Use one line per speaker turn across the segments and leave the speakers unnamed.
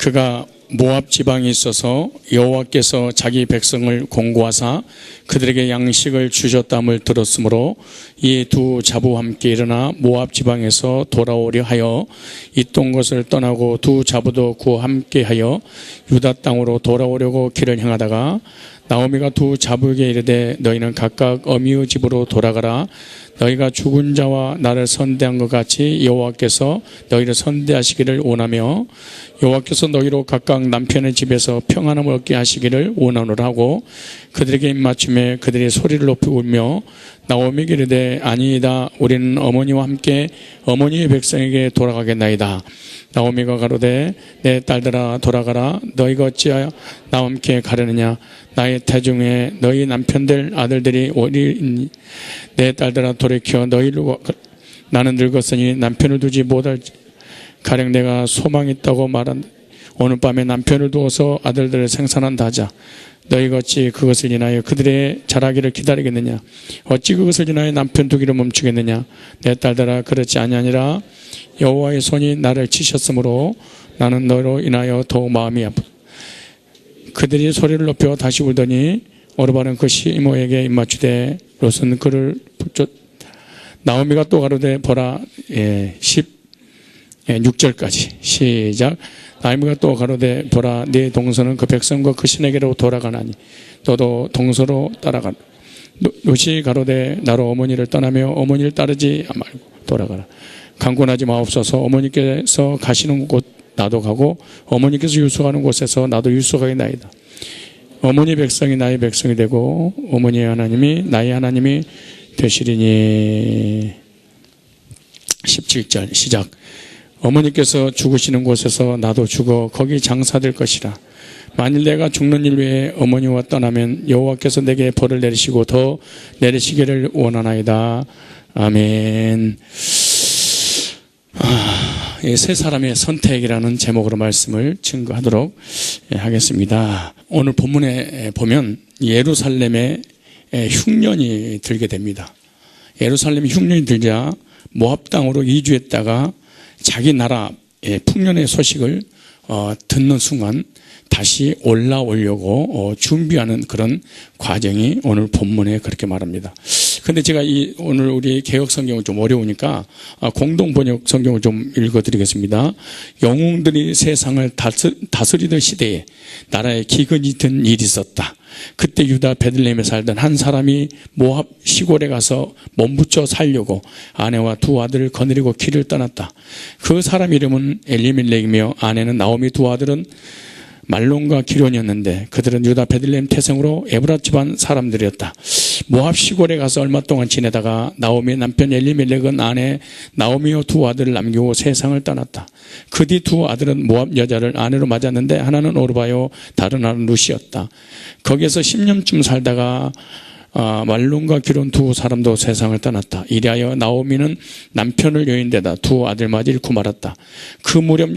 그가 모압 지방에 있어서 여호와께서 자기 백성을 공고하사 그들에게 양식을 주셨다함을 들었으므로 이 두 자부와 함께 일어나 모압 지방에서 돌아오려 하여 있던 것을 떠나고 두 자부도 그와 함께 하여 유다 땅으로 돌아오려고 길을 향하다가 나오미가 두 자부에게 이르되 너희는 각각 어미의 집으로 돌아가라. 너희가 죽은 자와 나를 선대한 것 같이 여호와께서 너희를 선대하시기를 원하며 여호와께서 너희로 각각 남편의 집에서 평안함을 얻게 하시기를 원하노라 하고 그들에게 입맞춤에 그들이 소리를 높이 울며 나오미에게 이르되 아니이다. 우리는 어머니와 함께 어머니의 백성에게 돌아가겠나이다. 나오미가 가로되 내 딸들아 돌아가라. 너희가 어찌하여 나와 함께 가려느냐. 나의 태중에 너희 남편들 아들들이 오리니 내 딸들아 돌이켜 너희로 나는 늙었으니 남편을 두지 못할지 가령 내가 소망이 있다고 말한 오늘 밤에 남편을 두어서 아들들을 생산한다 하자. 너희가 어찌 그것을 인하여 그들의 자라기를 기다리겠느냐. 어찌 그것을 인하여 남편 두기를 멈추겠느냐. 내 딸들아 그렇지 아니하니라. 여호와의 손이 나를 치셨으므로 나는 너로 인하여 더욱 마음이 아프다. 그들이 소리를 높여 다시 울더니 오르바는 그 시모에게 입맞추되 롯은 그를 붙잡. 나오미가 또 가로되 보라. 6절까지 시작. 나오미가 또 가로되 보라 네 동서는 그 백성과 그 신에게로 돌아가나니 너도 동서로 따라가라. 롯이 가로되 나로 어머니를 떠나며 어머니를 따르지 말고 돌아가라. 강권하지 마옵소서. 어머니께서 가시는 곳 나도 가고 어머니께서 유숙하는 곳에서 나도 유숙하겠나이다. 어머니 백성이 나의 백성이 되고 어머니의 하나님이 나의 하나님이 되시리니. 17절 시작. 어머니께서 죽으시는 곳에서 나도 죽어 거기 장사될 것이라. 만일 내가 죽는 일 외에 어머니와 떠나면 여호와께서 내게 벌을 내리시고 더 내리시기를 원하나이다. 아멘. 세 사람의 선택이라는 제목으로 말씀을 증거하도록 하겠습니다. 오늘 본문에 보면 예루살렘에 흉년이 들게 됩니다. 예루살렘에 흉년이 들자 모압 땅으로 이주했다가 자기 나라 풍년의 소식을 듣는 순간 다시 올라오려고 준비하는 그런 과정이 오늘 본문에 그렇게 말합니다. 근데 제가 오늘 우리 개혁 성경은 좀 어려우니까 공동 번역 성경을 좀 읽어드리겠습니다. 영웅들이 세상을 다스리던 시대에 나라에 기근이 든 일이 있었다. 그때 유다 베들레헴에 살던 한 사람이 모압 시골에 가서 몸부쳐 살려고 아내와 두 아들을 거느리고 길을 떠났다. 그 사람 이름은 엘리멜렉이며 아내는 나오미, 두 아들은 말론과 기론이었는데 그들은 유다 베들레헴 태생으로 에브라 집안 사람들이었다. 모압 시골에 가서 얼마 동안 지내다가 나오미의 남편 엘리멜렉은 아내 나오미와 두 아들을 남기고 세상을 떠났다. 그 뒤 두 아들은 모압 여자를 아내로 맞았는데 하나는 오르바요 다른 하나는 루시였다. 거기에서 10년쯤 살다가 말론과 기론 두 사람도 세상을 떠났다. 이리하여 나오미는 남편을 여인되다 두 아들마저 잃고 말았다. 그 무렵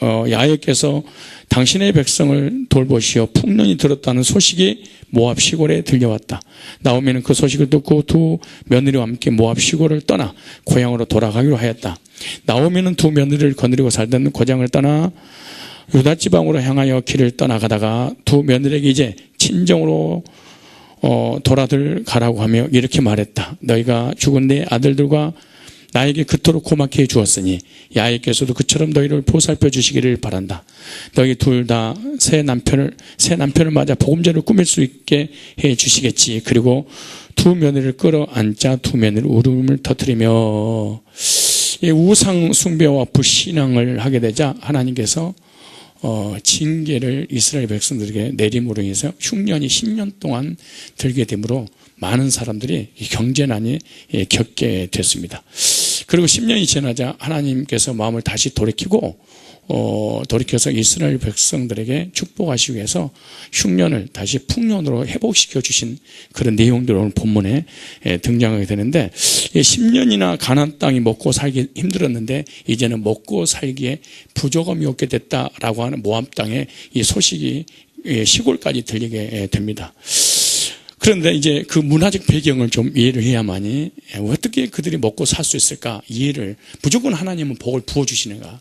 야훼께서 당신의 백성을 돌보시어 풍년이 들었다는 소식이 모압 시골에 들려왔다. 나오미는 그 소식을 듣고 두 며느리와 함께 모압 시골을 떠나 고향으로 돌아가기로 하였다. 나오미는 두 며느리를 거느리고 살던 고장을 떠나 유다 지방으로 향하여 길을 떠나가다가 두 며느리에게 이제 친정으로 돌아들 가라고 하며 이렇게 말했다. 너희가 죽은 내 아들들과 나에게 그토록 고맙게 해주었으니 야훼께서도 그처럼 너희를 보살펴 주시기를 바란다. 너희 둘 다 새 남편을 맞아 복음제를 꾸밀 수 있게 해 주시겠지. 그리고 두 며느리를 끌어안자 두 며느리 울음을 터뜨리며 우상 숭배와 불신앙을 하게 되자 하나님께서 징계를 이스라엘 백성들에게 내림으로 인해서 흉년이 10년 동안 들게 되므로 많은 사람들이 경제난이 겪게 됐습니다. 그리고 10년이 지나자 하나님께서 마음을 다시 돌이켜서 이스라엘 백성들에게 축복하시기 위해서 흉년을 다시 풍년으로 회복시켜 주신 그런 내용들이 오늘 본문에 등장하게 되는데 10년이나 가나안 땅이 먹고 살기 힘들었는데 이제는 먹고 살기에 부족함이 없게 됐다라고 하는 모압 땅의 이 소식이 시골까지 들리게 됩니다. 그런데 이제 그 문화적 배경을 좀 이해를 해야만이 어떻게 그들이 먹고 살 수 있을까 이해를, 무조건 하나님은 복을 부어주시는가,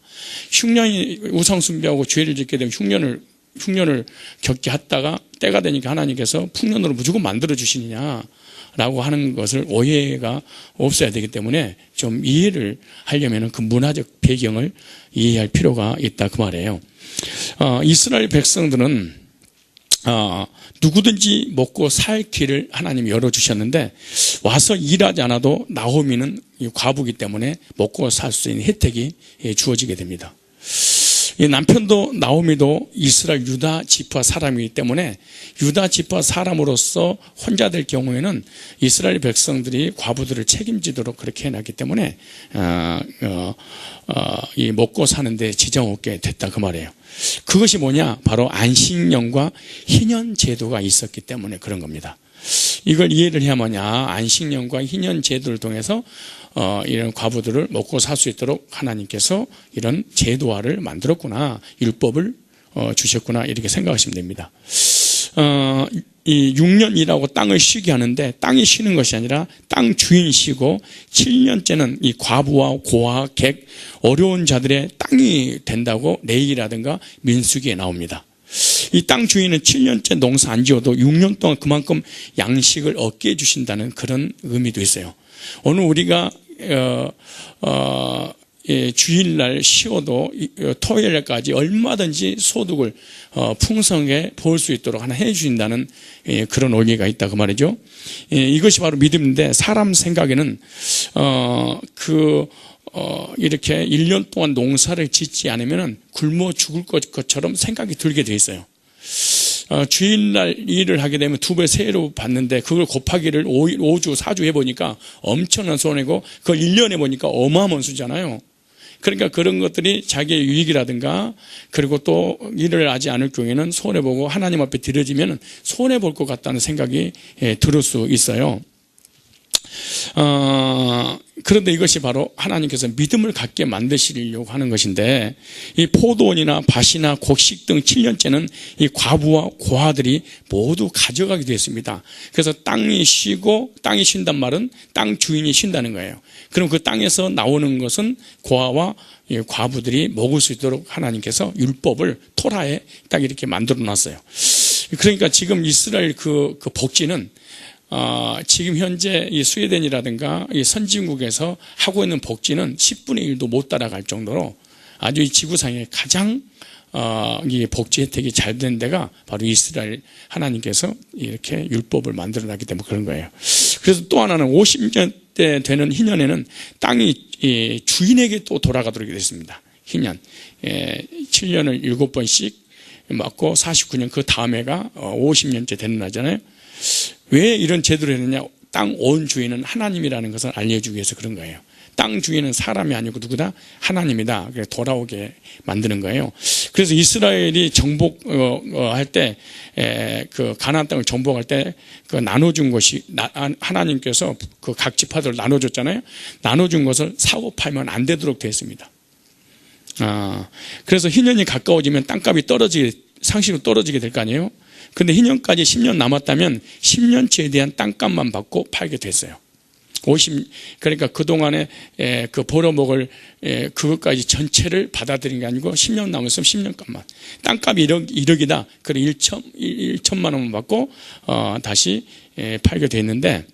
흉년이 우상숭배하고 죄를 짓게 되면 흉년을 겪게 했다가 때가 되니까 하나님께서 풍년으로 무조건 만들어주시느냐라고 하는 것을 오해가 없어야 되기 때문에 좀 이해를 하려면 그 문화적 배경을 이해할 필요가 있다 그 말이에요. 이스라엘 백성들은 누구든지 먹고 살 길을 하나님이 열어주셨는데, 와서 일하지 않아도 나오미는 과부기 때문에 먹고 살 수 있는 혜택이 주어지게 됩니다. 남편도 나오미도 이스라엘 유다 지파 사람이기 때문에 유다 지파 사람으로서 혼자 될 경우에는 이스라엘 백성들이 과부들을 책임지도록 그렇게 해놨기 때문에 이 먹고 사는데 지장 없게 됐다 그 말이에요. 그것이 뭐냐? 바로 안식년과 희년 제도가 있었기 때문에 그런 겁니다. 이걸 이해를 해야만이 안식년과 희년 제도를 통해서 이런 과부들을 먹고 살 수 있도록 하나님께서 이런 제도화를 만들었구나, 율법을 주셨구나, 이렇게 생각하시면 됩니다. 이 6년 일하고 땅을 쉬게 하는데, 땅이 쉬는 것이 아니라 땅 주인이 쉬고 7년째는 이 과부와 고아, 객, 어려운 자들의 땅이 된다고 레위기라든가 민수기에 나옵니다. 이 땅 주인은 7년째 농사 안 지어도 6년 동안 그만큼 양식을 얻게 해주신다는 그런 의미도 있어요. 오늘 우리가 주일날 쉬어도 토요일날까지 얼마든지 소득을 풍성하게 볼 수 있도록 하나 해주신다는 그런 원리가 있다 그 말이죠. 이것이 바로 믿음인데, 사람 생각에는 이렇게 1년 동안 농사를 짓지 않으면 굶어 죽을 것처럼 생각이 들게 돼 있어요. 주일날 일을 하게 되면 2배, 3배로 받는데 그걸 곱하기를 5주, 4주 해보니까 엄청난 손해고, 그걸 1년 해보니까 어마어마한 수잖아요. 그러니까 그런 것들이 자기의 유익이라든가, 그리고 또 일을 하지 않을 경우에는 손해보고 하나님 앞에 드려지면 손해볼 것 같다는 생각이 들을 수 있어요. 그런데 이것이 바로 하나님께서 믿음을 갖게 만드시려고 하는 것인데, 이 포도원이나 밭이나 곡식 등 7년째는 이 과부와 고아들이 모두 가져가게 되었습니다. 그래서 땅이 쉬고, 땅이 쉰단 말은 땅 주인이 쉰다는 거예요. 그럼 그 땅에서 나오는 것은 고아와 과부들이 먹을 수 있도록 하나님께서 율법을 토라에 딱 이렇게 만들어 놨어요. 그러니까 지금 이스라엘 그 복지는 지금 현재 이 스웨덴이라든가 이 선진국에서 하고 있는 복지는 10분의 1도 못 따라갈 정도로 아주 이 지구상에 가장 이 복지 혜택이 잘 된 데가 바로 이스라엘, 하나님께서 이렇게 율법을 만들어 놨기 때문에 그런 거예요. 그래서 또 하나는 50년 때 되는 희년에는 땅이 주인에게 또 돌아가도록 됐습니다. 희년 7년을 7번씩 맞고 49년 그 다음해가 50년째 되는 나잖아요. 왜 이런 제도를 했느냐? 땅 온 주인은 하나님이라는 것을 알려주기 위해서 그런 거예요. 땅 주인은 사람이 아니고 누구다? 하나님이다. 그래서 돌아오게 만드는 거예요. 그래서 이스라엘이 정복할 때, 그 가나안 땅을 정복할 때 그 나눠준 것이, 하나님께서 그 각 지파들을 나눠줬잖아요. 나눠준 것을 사고 팔면 안 되도록 되어 있습니다. 그래서 희년이 가까워지면 땅값이 상시로 떨어지게 될 거 아니에요. 근데 희년까지 10년 남았다면 10년치에 대한 땅값만 받고 팔게 됐어요. 그러니까 그동안에 그 벌어먹을 그것까지 전체를 받아들인 게 아니고 10년 남았으면 10년 값만. 땅값이 1억이다. 그래 1천만 원만 받고 다시 팔게 됐는데,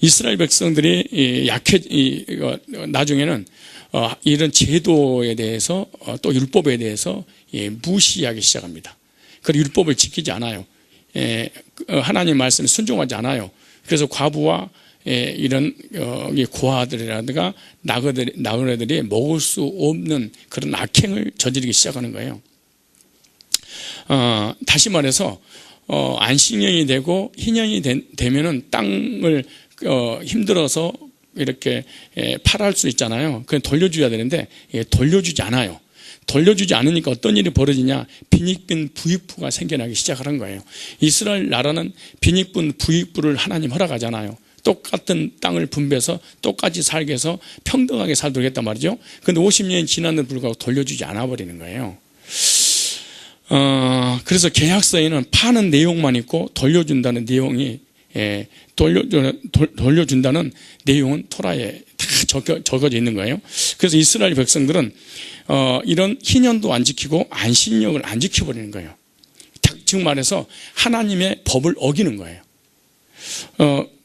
이스라엘 백성들이 나중에는 이런 제도에 대해서 또 율법에 대해서 무시하기 시작합니다. 그 율법을 지키지 않아요. 하나님 말씀에 순종하지 않아요. 그래서 과부와 이런 고아들이라든가 나그네들이 먹을 수 없는 그런 악행을 저지르기 시작하는 거예요. 다시 말해서 안식년이 되고 희년이 되면은 땅을 힘들어서 이렇게 팔할 수 있잖아요. 그냥 돌려줘야 되는데 돌려주지 않아요. 돌려주지 않으니까 어떤 일이 벌어지냐? 빈익빈 부익부가 생겨나기 시작하는 거예요. 이스라엘 나라는 빈익빈 부익부를 하나님 허락하잖아요. 똑같은 땅을 분배해서 똑같이 살게 해서 평등하게 살도록 했단 말이죠. 그런데 50년이 지났는데도 불구하고 돌려주지 않아 버리는 거예요. 그래서 계약서에는 파는 내용만 있고 돌려준다는 내용이, 돌려준다는 내용은 토라에 다 적어져 있는 거예요. 그래서 이스라엘 백성들은 이런 희년도 안 지키고 안식년을 안 지켜버리는 거예요. 즉 말해서 하나님의 법을 어기는 거예요.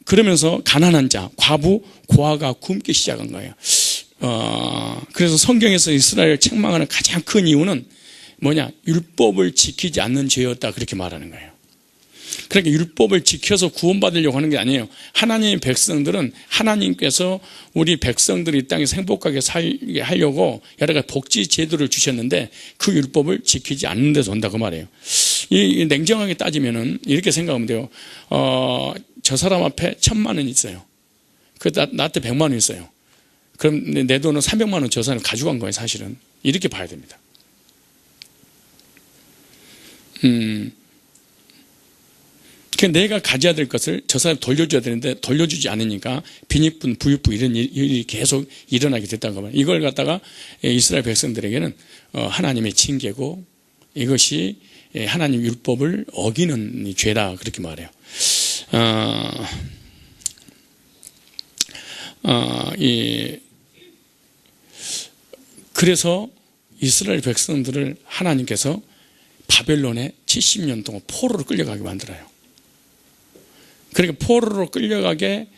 그러면서 가난한 자, 과부, 고아가 굶기 시작한 거예요. 그래서 성경에서 이스라엘을 책망하는 가장 큰 이유는 뭐냐? 율법을 지키지 않는 죄였다, 그렇게 말하는 거예요. 그러니까 율법을 지켜서 구원받으려고 하는 게 아니에요. 하나님의 백성들은 하나님께서 우리 백성들이 이 땅에서 행복하게 살게 하려고 여러 가지 복지 제도를 주셨는데 그 율법을 지키지 않는 데서 온다고 말해요. 이 냉정하게 따지면은 이렇게 생각하면 돼요. 저 사람 앞에 1,000만 원 있어요. 나한테 100만 원 있어요. 그럼 내 돈은 300만 원 저 사람을 가져간 거예요, 사실은. 이렇게 봐야 됩니다. 내가 가져야 될 것을 저 사람이 돌려줘야 되는데 돌려주지 않으니까 빈익분, 부익부 이런 일이 계속 일어나게 됐다고 말해요. 이걸 갖다가 이스라엘 백성들에게는 하나님의 징계고 이것이 하나님 율법을 어기는 죄다, 그렇게 말해요. 그래서 이스라엘 백성들을 하나님께서 바벨론에 70년 동안 포로로 끌려가게 만들어요. 그러니까 포로로 끌려가게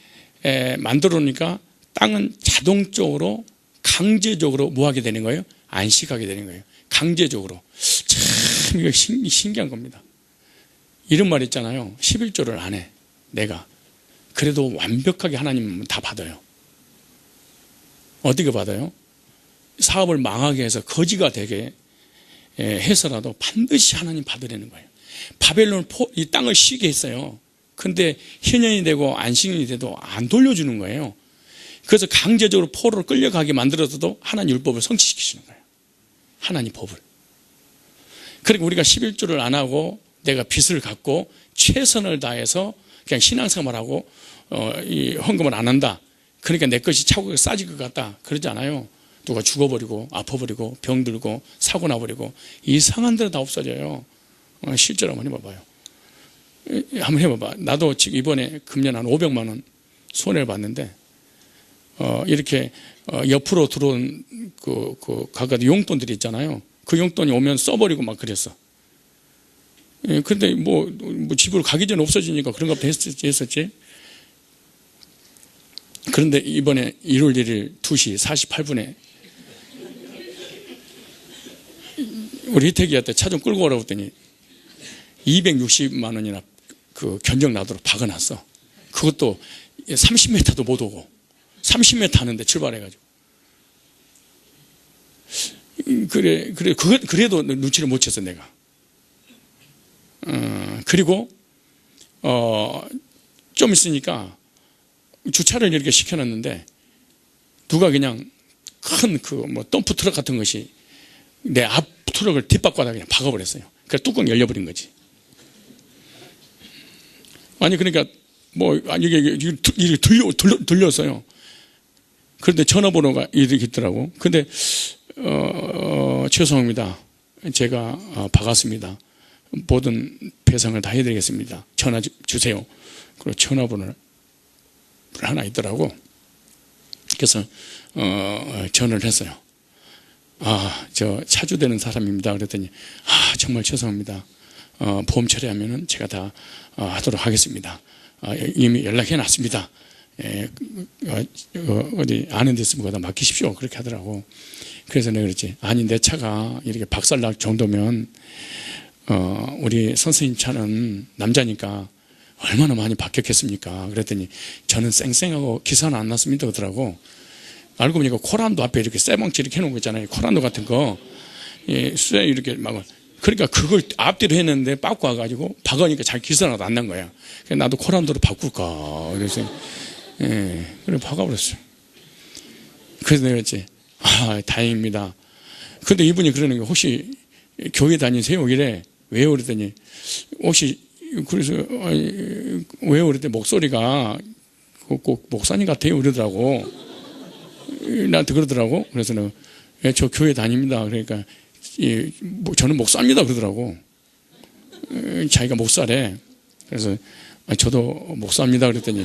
만들어놓으니까 땅은 자동적으로 강제적으로 뭐 하게 되는 거예요? 안식하게 되는 거예요. 강제적으로. 참 이거 신기한 겁니다. 이런 말 있잖아요. 11조를 안 해, 내가. 그래도 완벽하게 하나님은 다 받아요. 어떻게 받아요? 사업을 망하게 해서 거지가 되게 해서라도 반드시 하나님 받으려는 거예요. 바벨론 이 땅을 쉬게 했어요. 근데 희년이 되고 안식년이 돼도 안 돌려주는 거예요. 그래서 강제적으로 포로로 끌려가게 만들어서도 하나님 율법을 성취시키시는 거예요. 하나님 법을. 그리고 우리가 11조를 안 하고 내가 빚을 갖고 최선을 다해서 그냥 신앙생활하고 이 헌금을 안 한다. 그러니까 내 것이 차고 싸질 것 같다. 그러지 않아요. 누가 죽어버리고 아파버리고 병들고 사고 나버리고 이상한 데로 다 없어져요. 실제로 한번 해봐봐요. 한번 해봐봐. 나도 지금 이번에 금년 한 500만 원 손해를 봤는데 이렇게 옆으로 들어온 각각 용돈들이 있잖아요. 그 용돈이 오면 써버리고 막 그랬어. 그런데 뭐 집으로 가기 전에 없어지니까 그런 것도 했었지. 그런데 이번에 1월 1일 2시 48분에 우리 희택이한테 차 좀 끌고 오라고 했더니 260만 원이나 그 견적 나도록 박아놨어. 그것도 30m도 못 오고 30m 하는데 출발해가지고. 그래도 눈치를 못 챘어, 내가. 그리고 좀 있으니까 주차를 이렇게 시켜놨는데 누가 그냥 큰 덤프 트럭 같은 것이 내 앞 트럭을 뒷바퀴에다 그냥 박아버렸어요. 그래서 뚜껑 열려버린 거지. 아니 그러니까 이게 들렸어요. 그런데 전화번호가 이렇게 있더라고. 근데 죄송합니다. 제가 박았습니다. 모든 배상을 다 해드리겠습니다. 전화 주세요. 그리고 전화번호를 하나 있더라고. 그래서 전화를 했어요. 저 차주되는 사람입니다. 그랬더니 정말 죄송합니다. 보험 처리하면은 제가 다 하도록 하겠습니다. 이미 연락해 놨습니다. 어디 아는 데 있으면 거기다 맡기십시오. 그렇게 하더라고. 그래서 내가 그랬지. 아니 내 차가 이렇게 박살날 정도면 우리 선생님 차는 남자니까 얼마나 많이 박혔겠습니까? 그랬더니 저는 쌩쌩하고 기사는 안 났습니다. 그러더라고. 알고 보니까 코란도 앞에 이렇게 쇠망치 이렇게 해놓은 거 있잖아요. 코란도 같은 거. 쇠 이렇게 막. 그러니까 그걸 앞뒤로 했는데 빠꾸 와가지고 박으니까 잘 기사나도 안 난 거야. 그래서 나도 코란도로 바꿀까. 그래서, 그래 박아버렸어요. 그래서 내가 그랬지. 다행입니다. 근데 이분이 그러는 게 혹시 교회 다니세요? 이래. 왜요? 그랬더니 혹시 그래서 왜요? 그랬더니 목소리가 꼭 목사님 같아요. 그러더라고. 나한테 그러더라고. 그래서 내가 저 교회 다닙니다. 그러니까 저는 목사입니다 그러더라고. 자기가 목사래. 그래서 저도 목사입니다 그랬더니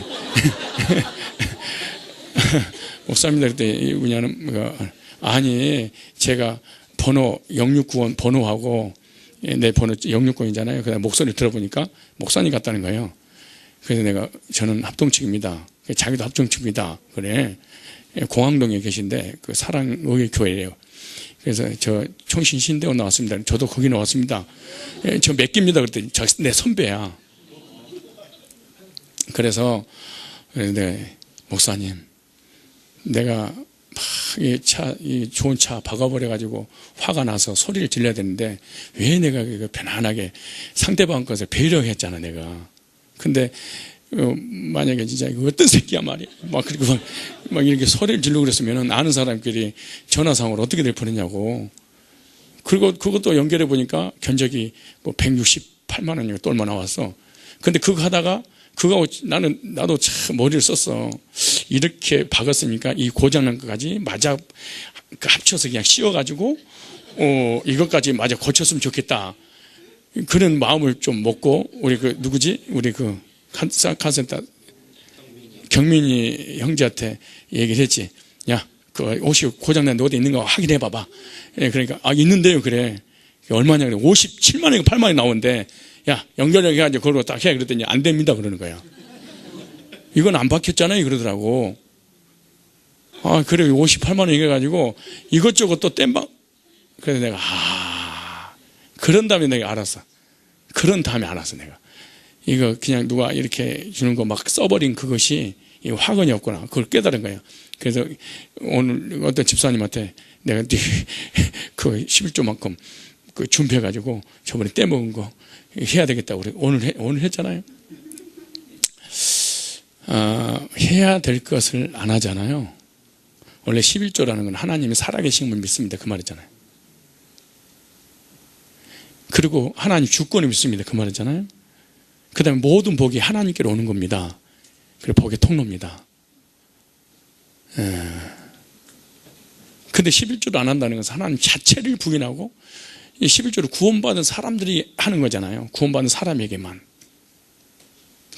목사입니다 그랬더니 뭐냐면 아니 제가 번호 0691 번호하고 내 번호 0691이잖아요. 그다음 목소리 들어보니까 목사님 같다는 거예요. 그래서 내가 저는 합동측입니다. 자기도 합동측입니다. 그래. 공항동에 계신데 그 사랑의회 교회예요. 그래서 저 총신 신대원 나왔습니다. 저도 거기 나왔습니다. 저 몇 기입니다. 그랬더니 내 선배야. 그래서 네, 목사님, 내가 이 좋은 차 박아버려가지고 화가 나서 소리를 질러야 되는데 왜 내가 편안하게 상대방 것을 배려했잖아 내가. 근데 만약에 진짜 이거 어떤 새끼야 말이야. 그리고 막 이렇게 소리를 지르고 그랬으면 아는 사람끼리 전화상으로 어떻게 될 뻔했냐고. 그리고 그것도 연결해 보니까 견적이 뭐 168만 원인가 또 얼마 나왔어. 근데 그거 하다가 나도 참 머리를 썼어. 이렇게 박았으니까 이 고장난 것까지 마저 합쳐서 그냥 씌워가지고 이것까지 마저 고쳤으면 좋겠다. 그런 마음을 좀 먹고 우리 누구지? 우리 칸센터 경민이 형제한테 얘기를 했지. 야, 옷이 고장난 어디 있는 거 확인해 봐봐. 그러니까 있는데요. 그래. 얼마냐 그래. 57만 원이고 8만 원이 나오는데 야, 연결해가지고 그걸로 딱 해. 그랬더니 안 됩니다. 그러는 거야. 이건 안 박혔잖아요. 그러더라고. 그래. 58만 원 해가지고 이것저것 또 땜방. 그래서 내가, 그런 다음에 내가 알았어. 내가. 이거 그냥 누가 이렇게 주는 거 막 써버린 그것이 화근이었구나. 그걸 깨달은 거예요. 그래서 오늘 어떤 집사님한테 내가 그 11조만큼 준비해가지고 저번에 떼먹은 거 해야 되겠다. 우리 오늘 했잖아요. 해야 될 것을 안 하잖아요. 원래 11조라는 건 하나님이 살아계신 분 믿습니다. 그 말이잖아요. 그리고 하나님 주권을 믿습니다. 그 말이잖아요. 그 다음에 모든 복이 하나님께로 오는 겁니다. 그리고 복의 통로입니다. 근데 11조를 안 한다는 것은 하나님 자체를 부인하고 이 11조를 구원받은 사람들이 하는 거잖아요. 구원받은 사람에게만.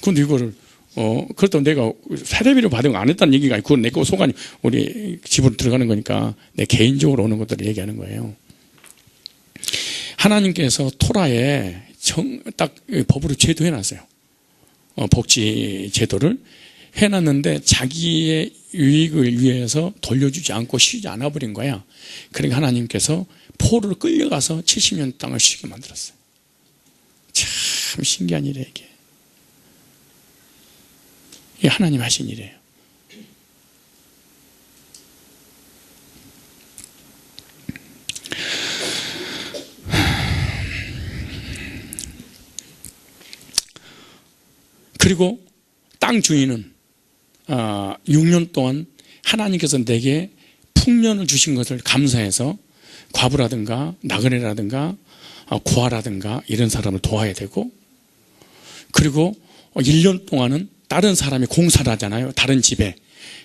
그런데 이거를 그렇다고 내가 세례비를 받은 거 안 했다는 얘기가 아니고 그건 내 거 소관이 우리 집으로 들어가는 거니까 내 개인적으로 오는 것들을 얘기하는 거예요. 하나님께서 토라에 딱 법으로 제도해놨어요. 복지 제도를 해놨는데 자기의 유익을 위해서 돌려주지 않고 쉬지 않아 버린 거야. 그러니까 하나님께서 포로를 끌려가서 70년 땅을 쉬게 만들었어요. 참 신기한 일이에요. 이게 하나님 하신 일이에요. 그리고 땅 주인은 6년 동안 하나님께서 내게 풍년을 주신 것을 감사해서 과부라든가 나그네라든가 고아라든가 이런 사람을 도와야 되고, 그리고 1년 동안은 다른 사람이 공사를 하잖아요. 다른 집에.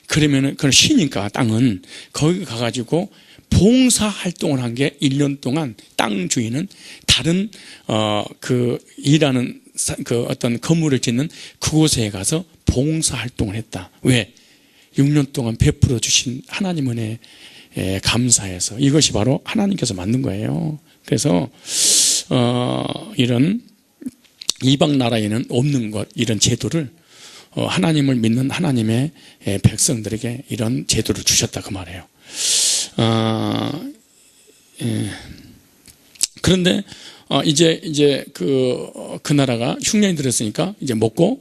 그러면은 그걸 쉬니까 땅은 거기 가가지고 봉사 활동을 한 게 1년 동안 땅 주인은 다른 일하는 어떤 건물을 짓는 그곳에 가서 봉사 활동을 했다. 왜? 6년 동안 베풀어 주신 하나님 은혜에 감사해서. 이것이 바로 하나님께서 만든 거예요. 그래서 이런 이방 나라에는 없는 것, 이런 제도를 하나님을 믿는 하나님의 백성들에게 이런 제도를 주셨다 그 말이에요. 그런데 이제 그 나라가 흉년이 들었으니까 이제 먹고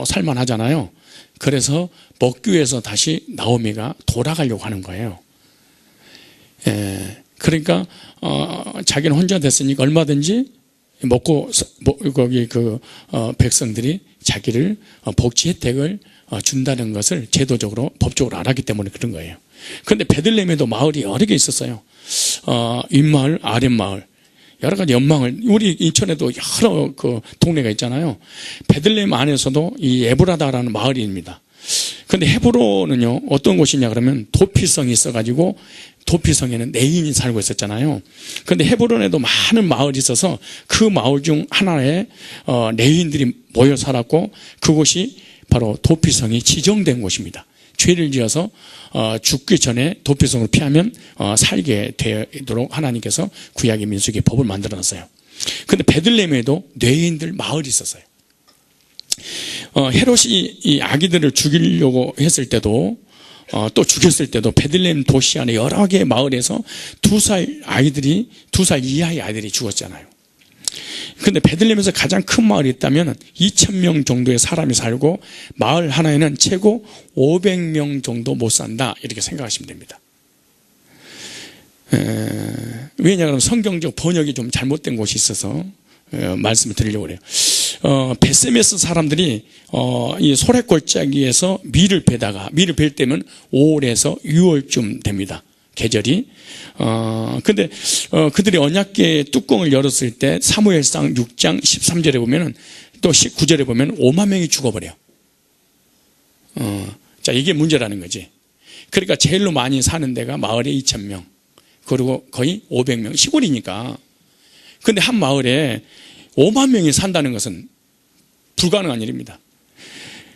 살만 하잖아요. 그래서 먹기 위해서 다시 나오미가 돌아가려고 하는 거예요. 그러니까 자기는 혼자 됐으니까 얼마든지 먹고 거기 백성들이 자기를 복지 혜택을 준다는 것을 제도적으로 법적으로 알았기 때문에 그런 거예요. 그런데 베들레헴에도 마을이 여러 개 있었어요. 윗마을, 아랫마을, 여러 가지 연망을, 우리 인천에도 여러 동네가 있잖아요. 베들레헴 안에서도 이 에브라다라는 마을입니다. 그런데 헤브론은요 어떤 곳이냐 그러면 도피성이 있어가지고 도피성에는 레인이 살고 있었잖아요. 그런데 헤브론에도 많은 마을이 있어서 그 마을 중 하나에 레인들이 모여 살았고 그곳이 바로 도피성이 지정된 곳입니다. 죄를 지어서 죽기 전에 도피성을 피하면 살게 되도록 하나님께서 구약의 민수기의 법을 만들어놨어요. 그런데 베들레헴에도 레인들 마을이 있었어요. 헤롯이 이 아기들을 죽이려고 했을 때도 또 죽였을 때도 베들레헴 도시 안에 여러 개의 마을에서 2살 이하의 아이들이 죽었잖아요. 그런데 베들레헴에서 가장 큰 마을이 있다면 2,000명 정도의 사람이 살고 마을 하나에는 최고 500명 정도 못 산다 이렇게 생각하시면 됩니다. 왜냐하면 성경적 번역이 좀 잘못된 곳이 있어서 말씀을 드리려고 해요. 베세메스 사람들이 이 소래골짜기에서 밀을 벨 때면 5월에서 6월쯤 됩니다. 계절이. 근데 그들이 언약궤 뚜껑을 열었을 때 사무엘상 6장 13절에 보면은 또 19절에 보면 5만 명이 죽어버려. 자, 이게 문제라는 거지. 그러니까 제일로 많이 사는 데가 마을에 2,000명. 그리고 거의 500명. 시골이니까. 근데 한 마을에 5만 명이 산다는 것은 불가능한 일입니다.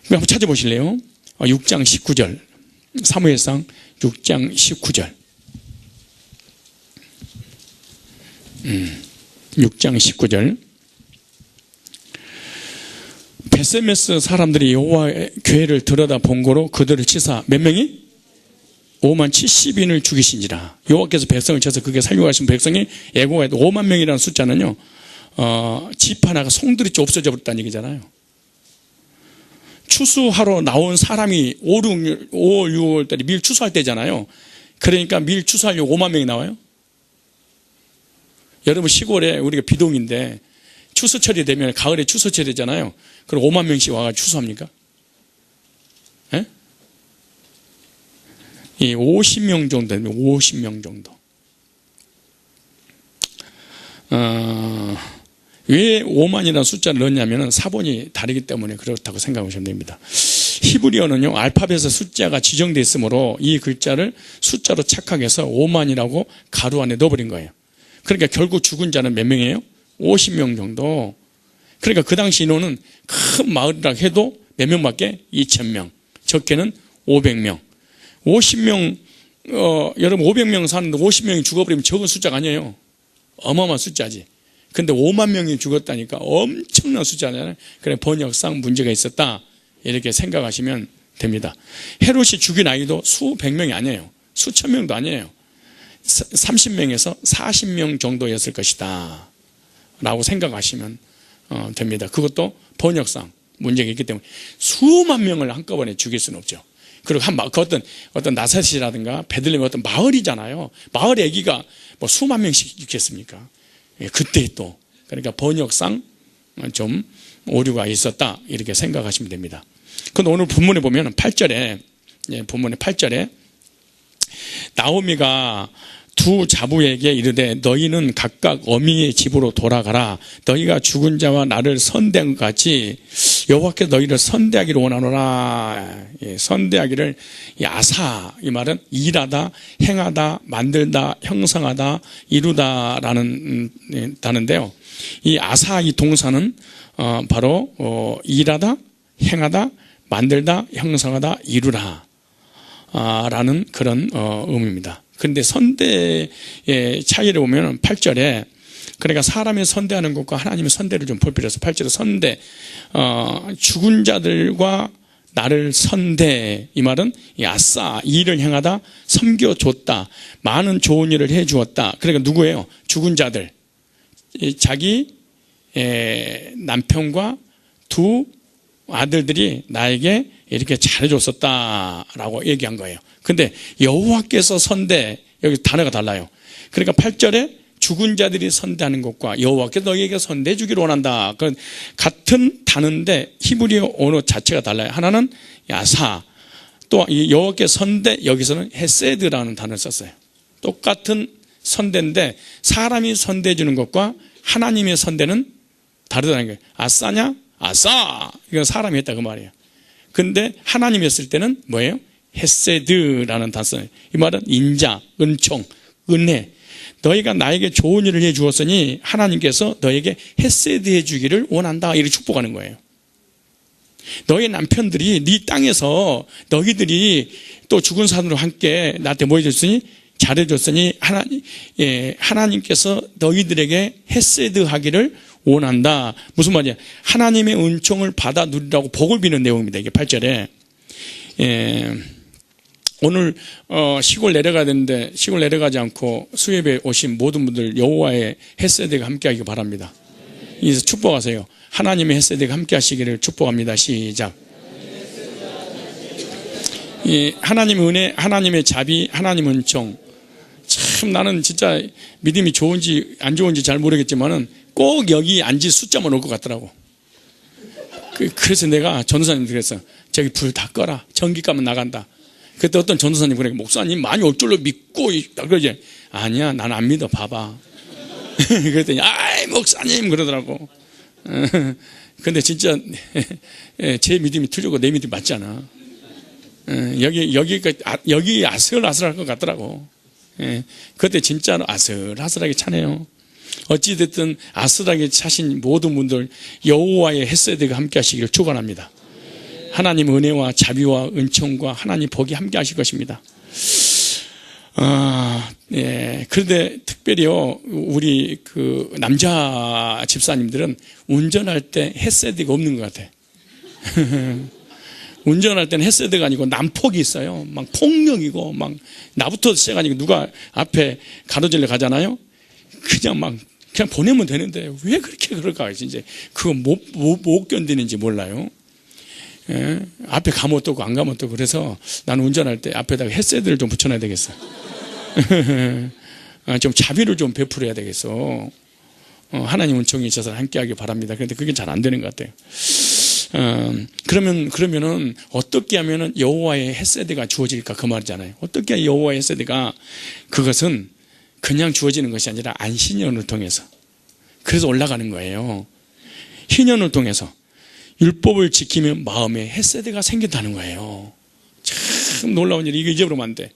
한번 찾아보실래요? 6장 19절. 사무엘상 6장 19절. 6장 19절. 베세메스 사람들이 여호와의 교회를 들여다 본 거로 그들을 치사 몇 명이? 5만 70인을 죽이신지라. 여호와께서 백성을 쳐서 그게 살려고 하신 백성이 애고가 5만 명이라는 숫자는요, 집 하나가 송두리째 없어져 버렸다는 얘기잖아요. 추수하러 나온 사람이 5월, 6월 달에 밀 추수할 때잖아요. 그러니까 밀 추수하려고 5만 명이 나와요. 여러분 시골에 우리가 비동인데 추수철이 되면 가을에 추수철이 되잖아요. 그럼 5만 명씩 와가지고 추수합니까? 예? 이 50명 정도 되면 50명 정도. 왜 5만이라는 숫자를 넣었냐면 사본이 다르기 때문에 그렇다고 생각하시면 됩니다. 히브리어는요, 알파벳의 숫자가 지정되어 있으므로 이 글자를 숫자로 착각해서 5만이라고 가로 안에 넣어버린 거예요. 그러니까 결국 죽은 자는 몇 명이에요? 50명 정도. 그러니까 그 당시 인원은 큰 마을이라 해도 몇 명밖에? 2,000명. 적게는 500명. 50명, 여러분 500명 사는데 50명이 죽어버리면 적은 숫자가 아니에요. 어마어마한 숫자지. 근데 5만 명이 죽었다니까 엄청난 숫자잖아요. 그래 번역상 문제가 있었다 이렇게 생각하시면 됩니다. 헤롯이 죽인 아이도 수백 명이 아니에요. 수천 명도 아니에요. 30명에서 40명 정도였을 것이다 라고 생각하시면 됩니다. 그것도 번역상 문제가 있기 때문에 수만 명을 한꺼번에 죽일 수는 없죠. 그리고 어떤 나사렛이라든가 베들레헴 어떤 마을이잖아요. 마을 애기가 뭐 수만 명씩 있겠습니까? 그때 또 그러니까 번역상 좀 오류가 있었다 이렇게 생각하시면 됩니다. 그런데 오늘 본문에 보면 8절에 본문의 8절에 나오미가 두 자부에게 이르되 너희는 각각 어미의 집으로 돌아가라. 너희가 죽은 자와 나를 선대한 것 같이 여호와께서 너희를 선대하기를 원하노라. 선대하기를 아사 이 말은 일하다, 행하다, 만들다, 형성하다, 이루다라는 단어인데요. 이 아사 이 동사는 바로 일하다, 행하다, 만들다, 형성하다, 이루라 라는 그런 의미입니다. 그런데 선대의 차이를 보면 8절에 그러니까 사람이 선대하는 것과 하나님의 선대를 좀 볼 필요 있어요. 8절에 선대, 죽은 자들과 나를 선대 이 말은 아싸 일을 행하다, 섬겨줬다, 많은 좋은 일을 해주었다. 그러니까 누구예요? 죽은 자들, 자기 남편과 두 아들들이 나에게 이렇게 잘해줬었다라고 얘기한 거예요. 근데 여호와께서 선대, 여기 단어가 달라요. 그러니까 8절에 죽은 자들이 선대하는 것과 여호와께서 너희에게 선대해 주기를 원한다. 같은 단어인데 히브리어 언어 자체가 달라요. 하나는 야사, 또 여호와께서 선대, 여기서는 헤세드라는 단어를 썼어요. 똑같은 선대인데 사람이 선대해 주는 것과 하나님의 선대는 다르다는 거예요. 아싸냐? 아싸! 이건 사람이 했다 그 말이에요. 근데 하나님이 했을 때는 뭐예요? 헤세드라는 단어. 이 말은 인자, 은총, 은혜. 너희가 나에게 좋은 일을 해 주었으니 하나님께서 너에게 헤세드 해 주기를 원한다. 이렇게 축복하는 거예요. 너희 남편들이 네 땅에서 너희들이 또 죽은 사람들과 함께 나한테 뭐 해줬으니 잘해줬으니 하나님께서 너희들에게 헤세드 하기를 원한다. 무슨 말이야? 하나님의 은총을 받아 누리라고 복을 비는 내용입니다. 이게 8절에. 오늘 시골 내려가야 되는데 시골 내려가지 않고 수협에 오신 모든 분들 여호와의 헤세드가 함께하기 바랍니다. 이제 축복하세요. 하나님의 헤세드가 함께하시기를 축복합니다. 시작. 하나님의 은혜, 하나님의 자비, 하나님의 은총. 참 나는 진짜 믿음이 좋은지 안 좋은지 잘 모르겠지만은 꼭 여기 앉을 숫자만 올 것 같더라고. 그래서 내가 전도사님한테 그랬어. 저기 불 다 꺼라. 전기 까면 나간다. 그때 어떤 전도사님 그래, 목사님 많이 올 줄로 믿고 그러지. 아니야, 나는 안 믿어. 봐봐. 그랬더니 아이 목사님 그러더라고. 근데 진짜 제 믿음이 틀리고 내 믿음이 맞잖아. 여기 아슬아슬할 것 같더라고. 그때 진짜로 아슬아슬하게 차네요. 어찌됐든 아슬하게 차신 모든 분들 여호와의 헤세드가 함께 하시기를 축원합니다. 하나님 은혜와 자비와 은총과 하나님 복이 함께 하실 것입니다. 그런데 특별히요, 우리 그 남자 집사님들은 운전할 때 헤세드가 없는 것 같아. 운전할 때는 헤세드가 아니고 난폭이 있어요. 막 폭력이고, 막 나부터 시작하니까 누가 앞에 가로질러 가잖아요. 그냥 보내면 되는데 왜 그렇게 그럴까? 이제 그거 못 견디는지 몰라요. 앞에 가면 어떠고 안 가면 어떠고. 그래서 나는 운전할 때 앞에다가 헤세드를 좀 붙여놔야 되겠어. 좀 자비를 좀 베풀어야 되겠어. 하나님 은총이 있어서 함께하기 바랍니다. 그런데 그게 잘 안 되는 것 같아요. 그러면은 어떻게 하면은 여호와의 헤세드가 주어질까 그 말이잖아요. 어떻게 여호와의 헤세드가, 그것은 그냥 주어지는 것이 아니라 안신년을 통해서, 그래서 올라가는 거예요. 희년을 통해서 율법을 지키면 마음에 헤세드가 생긴다는 거예요. 참 놀라운 일이, 이거 잊어버리면 안 돼.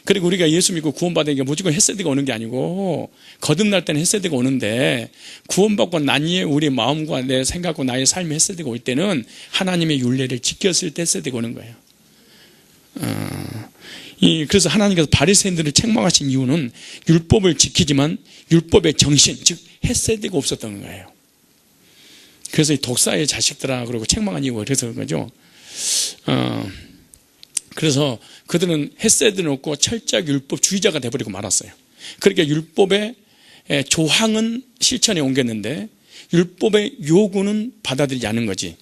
그리고 우리가 예수 믿고 구원받으니까 무조건 헤세드가 오는 게 아니고, 거듭날 때는 헤세드가 오는데, 구원받고 난 이후에 우리 마음과 내 생각과 나의 삶의 헤세드가 올 때는 하나님의 율례를 지켰을 때 헤세드가 오는 거예요. 그래서 하나님께서 바리새인들을 책망하신 이유는 율법을 지키지만 율법의 정신, 즉 헤세드가 없었던 거예요. 그래서 이 독사의 자식들아 그러고 책망한 이유가 그래서 그런 거죠. 그래서 그들은 헤세드는 없고 철저하게 율법주의자가 돼버리고 말았어요. 그러니까 율법의 조항은 실천에 옮겼는데 율법의 요구는 받아들이지 않는 거지.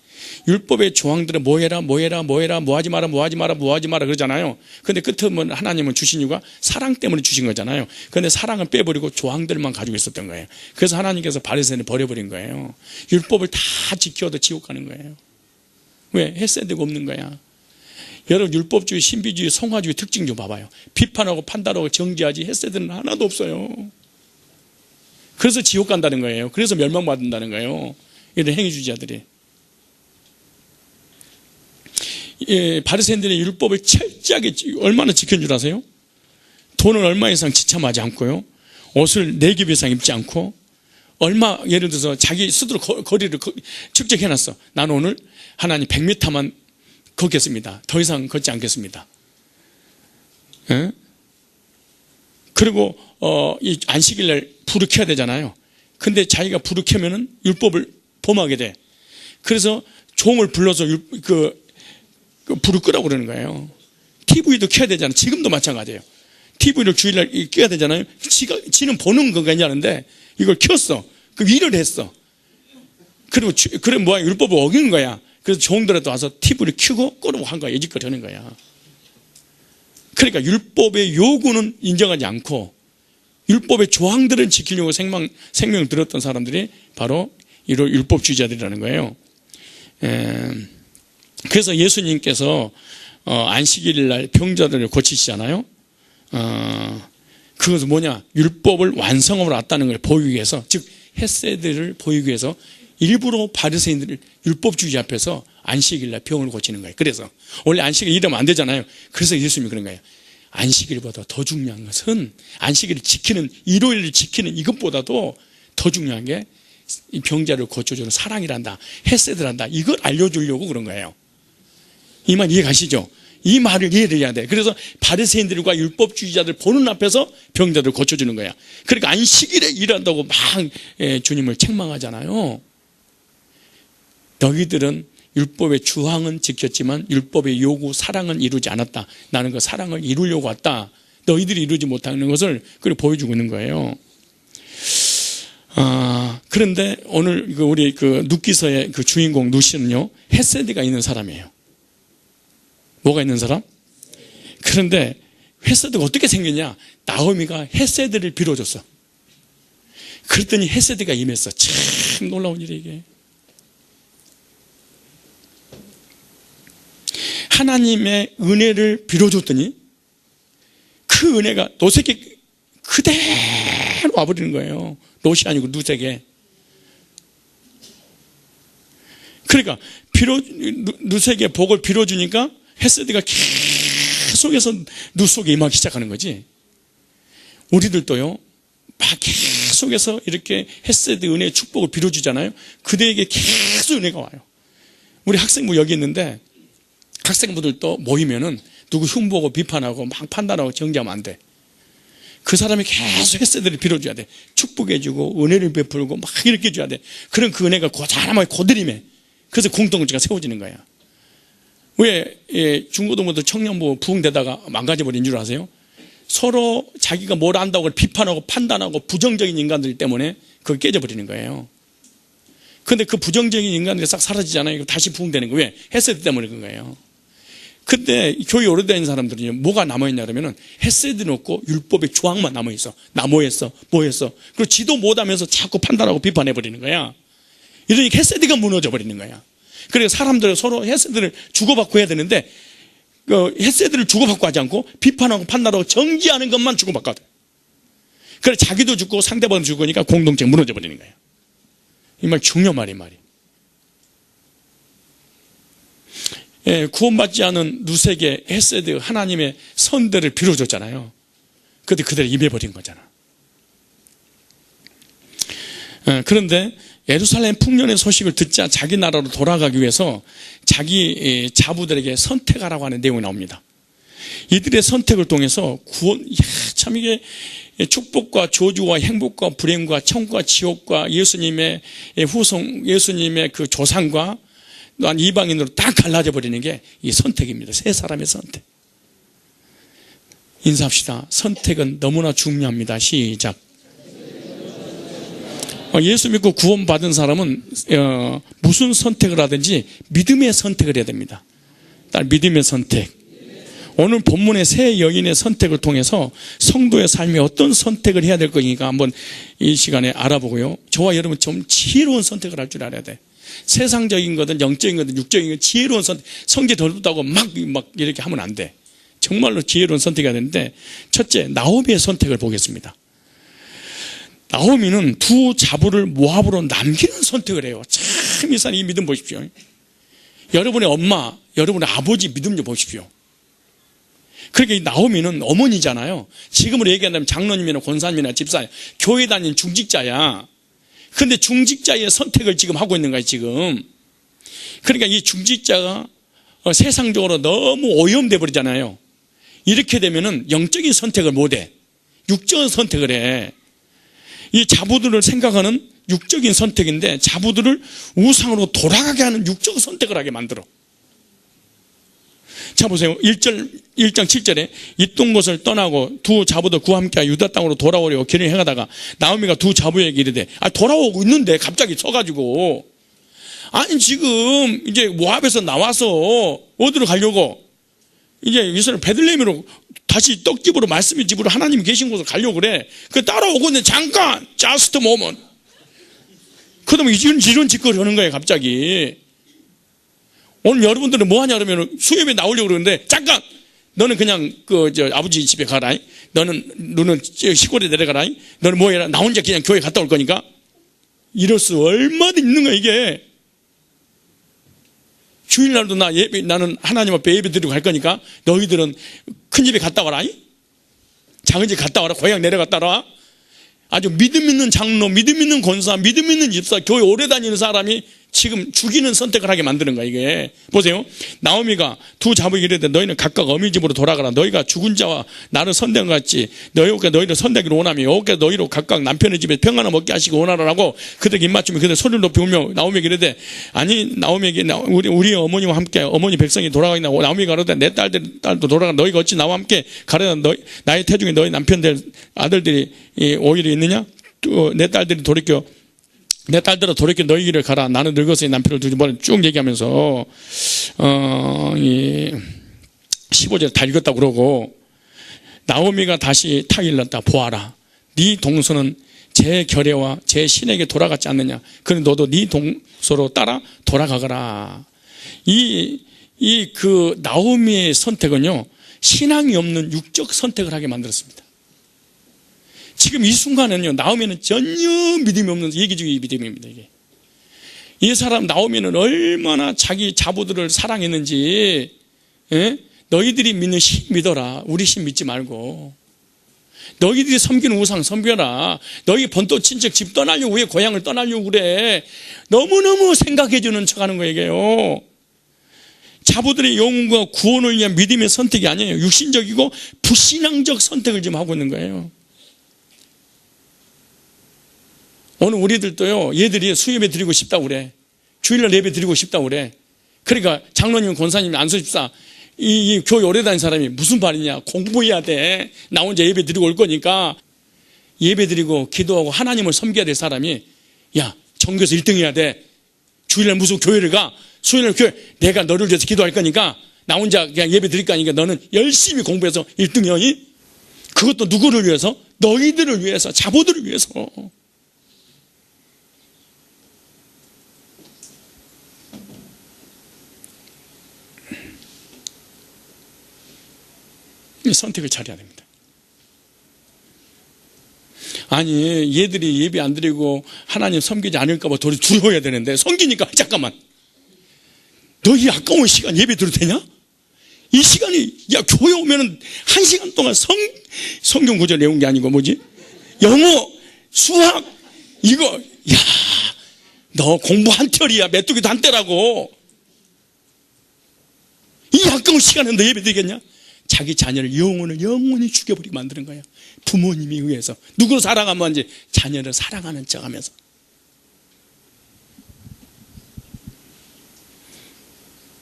율법의 조항들은 뭐해라 뭐하지 마라 그러잖아요. 근데 끝은 하나님은 주신 이유가 사랑 때문에 주신 거잖아요. 근데 사랑은 빼버리고 조항들만 가지고 있었던 거예요. 그래서 하나님께서 바리새인을 버려버린 거예요. 율법을 다 지켜도 지옥 가는 거예요. 왜? 헤세드가 없는 거야. 여러분, 율법주의, 신비주의, 성화주의 특징 좀 봐봐요. 비판하고 판단하고 정죄하지 헤세드는 하나도 없어요. 그래서 지옥 간다는 거예요. 그래서 멸망받는다는 거예요. 이런 행위주의자들이. 바리새인들의 율법을 철저하게 얼마나 지킨 줄 아세요? 돈을 얼마 이상 지참하지 않고요, 옷을 4겹 이상 입지 않고, 예를 들어서 자기 스스로 거리를 측정해놨어. 나는 오늘 하나님 100m만 걷겠습니다. 더 이상 걷지 않겠습니다. 그리고 이 안식일날 불을 켜야 되잖아요. 근데 자기가 불을 켜면은 율법을 범하게 돼. 그래서 종을 불러서 불을 끄라고 그러는 거예요. TV도 켜야 되잖아요. 지금도 마찬가지예요. TV를 주일날 켜야 되잖아요. 지는 보는 거 괜찮은데 이걸 켰어. 그 일을 했어. 그리고 그래 뭐야, 율법을 어기는 거야. 그래서 종들한테 와서 TV를 켜고 끄라고 한 거야. 예지껏 하는 거야. 그러니까 율법의 요구는 인정하지 않고 율법의 조항들은 지키려고 생명을 들었던 사람들이 바로 이런 율법주의자들이라는 거예요. 그래서 예수님께서 안식일 날 병자들을 고치시잖아요. 그것은 뭐냐? 율법을 완성함으로 왔다는 걸 보이기 위해서, 즉 헤세드를 보이기 위해서 일부러 바리새인들을 율법주의 앞에서 안식일 날 병을 고치는 거예요. 그래서 원래 안식일 이러면 안 되잖아요. 그래서 예수님이 그런 거예요. 안식일보다 더 중요한 것은 안식일을 지키는, 일요일을 지키는 이것보다도 더 중요한 게 이 병자를 고쳐주는 사랑이란다, 헤세드란다, 이걸 알려주려고 그런 거예요. 이 말 이해가시죠? 이 말을 이해를 해야 돼. 그래서 바리새인들과 율법주의자들 보는 앞에서 병자들 고쳐주는 거야. 그러니까 안식일에 일한다고 막 주님을 책망하잖아요. 너희들은 율법의 주항은 지켰지만 율법의 요구, 사랑은 이루지 않았다. 나는 그 사랑을 이루려고 왔다. 너희들이 이루지 못하는 것을 그렇게 보여주고 있는 거예요. 그런데 오늘 우리 룻기서의 그 주인공 룻이는요, 헤세드가 있는 사람이에요. 뭐가 있는 사람? 그런데 헤세드가 어떻게 생겼냐? 나오미가 헤세드를 빌어줬어. 그랬더니 헤세드가 임했어. 참 놀라운 일이 이게. 하나님의 은혜를 빌어줬더니 그 은혜가 롯에게 그대로 와버리는 거예요. 롯이 아니고 룻에게. 그러니까 룻에게 복을 빌어주니까 헤세드가 계속해서 룻 속에 임하기 시작하는 거지. 우리들도요, 막 계속해서 이렇게 헤세드 은혜의 축복을 빌어주잖아요. 그대에게 계속 은혜가 와요. 우리 학생부 여기 있는데 학생부들도 모이면은 누구 흉보고 비판하고 막 판단하고 정죄하면 안 돼. 그 사람이 계속 헤세드를 빌어줘야 돼. 축복해주고 은혜를 베풀고 막 이렇게 해줘야 돼. 그런 그 은혜가 고자람하게 고드림해. 그래서 공동체가 세워지는 거야. 왜 중고등부들 청년부 부흥되다가 망가져버린 줄 아세요? 서로 자기가 뭘 안다고 비판하고 판단하고 부정적인 인간들 때문에 그걸 깨져버리는 거예요. 그런데 그 부정적인 인간들이 싹 사라지잖아요. 다시 부흥되는 거예요. 왜? 헤세드 때문에 그런 거예요. 근데 교회 오래 다니는 사람들은 뭐가 남아있냐 그러면은 헤세드는 없고 율법의 조항만 남아있어. 나 뭐 했어? 뭐 했어? 그리고 지도 못하면서 자꾸 판단하고 비판해버리는 거야. 이러니까 헤세드가 무너져버리는 거야. 그래서 사람들은 서로 헤세드를 주고받고 해야 되는데 헤세드를 주고받고 하지 않고 비판하고 판단하고 정지하는 것만 주고받고 하대. 그래서 자기도 죽고 상대방도 죽으니까 공동체 무너져버리는 거야. 이 말 중요한 말이. 구원받지 않은 룻에게 헤세드 하나님의 선대를 빌어줬잖아요. 그런데 그대로 임해버린 거잖아. 그런데 예루살렘 풍년의 소식을 듣자 자기 나라로 돌아가기 위해서 자기 자부들에게 선택하라고 하는 내용이 나옵니다. 이들의 선택을 통해서 구원, 참 이게 축복과 저주와 행복과 불행과 천국과 지옥과 예수님의 후손, 예수님의 그 조상과 또한 이방인으로 딱 갈라져 버리는 게 이 선택입니다. 세 사람의 선택. 인사합시다. 선택은 너무나 중요합니다. 시작. 예수 믿고 구원받은 사람은 무슨 선택을 하든지 믿음의 선택을 해야 됩니다. 믿음의 선택. 오늘 본문의 세 여인의 선택을 통해서 성도의 삶에 어떤 선택을 해야 될 것인가 한번 이 시간에 알아보고요. 저와 여러분 좀 지혜로운 선택을 할 줄 알아야 돼. 세상적인 거든 영적인 거든 육적인 거든 지혜로운 선택. 성질 덜 붙다고 막 이렇게 하면 안 돼. 정말로 지혜로운 선택이 해야 되는데, 첫째 나오미의 선택을 보겠습니다. 나오미는 두 자부를 모압으로 남기는 선택을 해요. 참 이 사람 이 믿음 보십시오. 여러분의 엄마, 여러분의 아버지 믿음 좀 보십시오. 그러니까 이 나오미는 어머니잖아요. 지금으로 얘기한다면 장로님이나 권사님이나 집사, 교회 다니는 중직자야. 그런데 중직자의 선택을 지금 하고 있는 거야 지금. 그러니까 이 중직자가 세상적으로 너무 오염돼 버리잖아요. 이렇게 되면은 영적인 선택을 못해. 육적인 선택을 해. 이 자부들을 생각하는 육적인 선택인데 자부들을 우상으로 돌아가게 하는 육적 선택을 하게 만들어. 자 보세요. 1장 7절에 있던 곳을 떠나고 두 자부도 그와 함께 유다 땅으로 돌아오려고 길을 행하다가 나오미가 두 자부에게 이르되 돌아오고 있는데 갑자기 서가지고 아니 지금 이제 모압에서 나와서 어디로 가려고 이제 이스라엘 베들레헴으로 다시 떡집으로 말씀의 집으로 하나님이 계신 곳으로 가려고 그래. 그 따라오고 있는데 잠깐 just a moment. 그러면 이런 짓거리 하는 거예요 갑자기. 오늘 여러분들은 뭐 하냐 그러면 수협에 나오려고 그러는데 잠깐 너는 그냥 아버지 집에 가라. 너는 시골에 내려가라. 너는 뭐 해라. 나 혼자 그냥 교회 갔다 올 거니까. 이럴 수 얼마나 있는 거야 이게. 주일날도 나는 하나님 앞에 예배 드리고 갈 거니까 너희들은 큰 집에 갔다 와라. 작은 집 갔다 와라. 고향 내려갔다 와라. 아주 믿음 있는 장로, 믿음 있는 권사, 믿음 있는 집사, 교회 오래 다니는 사람이 지금 죽이는 선택을 하게 만드는 거야, 이게. 보세요. 나오미가 두 자부에게 이르되 너희는 각각 어미 집으로 돌아가라. 너희가 죽은 자와 나를 선대한 것 같이 너희를 선대하기를 원하며 여호와께서 너희로 각각 남편의 집에 평안을 먹게 하시고 원하라고 그들에게 입맞추며 그들 소리를 높이 울며 나오미에게 이르되 아니 나오미에게 우리 어머니와 함께 어머니 백성이 돌아가겠나. 나오미가 이르되 내 딸도 돌아가. 너희가 어찌 나와 함께 가려다 나의 태중에 너희 남편들 아들들이 오히려 있느냐. 또 내 딸들이 돌이켜 내 딸들아 돌이켜 너희 길을 가라. 나는 늙어서 남편을 두지 말라. 쭉 얘기하면서 15절 다 읽었다고 그러고 나오미가 다시 타일렀다. 보아라. 네 동서는 제 결례와 제 신에게 돌아갔지 않느냐. 그래 너도 네 동서로 따라 돌아가거라. 그 나오미의 선택은요, 신앙이 없는 육적 선택을 하게 만들었습니다. 지금 이 순간은요, 나오미는 전혀 믿음이 없는 예기주의 믿음입니다. 이게. 이 사람 나오미는 얼마나 자기 자부들을 사랑했는지, 너희들이 믿는 신 믿어라. 우리 신 믿지 말고. 너희들이 섬기는 우상 섬겨라. 너희 본토 친척 집 떠나려고 왜 고향을 떠나려고 그래. 너무너무 생각해주는 척 하는 거예요. 자부들의 영혼과 구원을 위한 믿음의 선택이 아니에요. 육신적이고 불신앙적 선택을 지금 하고 있는 거예요. 오늘 우리들도요, 얘들이 수예배 드리고 싶다고 그래. 주일날 예배 드리고 싶다고 그래. 그러니까 장로님, 권사님, 안수집사, 이 교회 오래 다닌 사람이 무슨 말이냐. 공부해야 돼. 나 혼자 예배 드리고 올 거니까 예배 드리고 기도하고 하나님을 섬겨야 될 사람이, 야, 전교에서 1등 해야 돼. 주일날 무슨 교회를 가. 수요일날 교회, 내가 너를 위해서 기도할 거니까 나 혼자 그냥 예배 드릴 거니까 너는 열심히 공부해서 1등 해야지. 그것도 누구를 위해서? 너희들을 위해서, 자보들을 위해서. 선택을 잘해야 됩니다. 아니, 얘들이 예배 안 드리고 하나님 섬기지 않을까 봐 두려워해야 되는데, 섬기니까 잠깐만, 너희 아까운 시간 예배 드려도 되냐? 이 시간이, 야, 교회 오면은 1시간 동안 성경 구절 외운 게 아니고 뭐지? 영어, 수학, 이거, 야, 너 공부 한 털이야. 메뚜기도 한 떼라고. 이 아까운 시간에 너 예배 드리겠냐? 자기 자녀를 영원히 죽여버리게 만드는 거야. 부모님이 의해서. 누구를 사랑하면 이제 자녀를 사랑하는 척 하면서.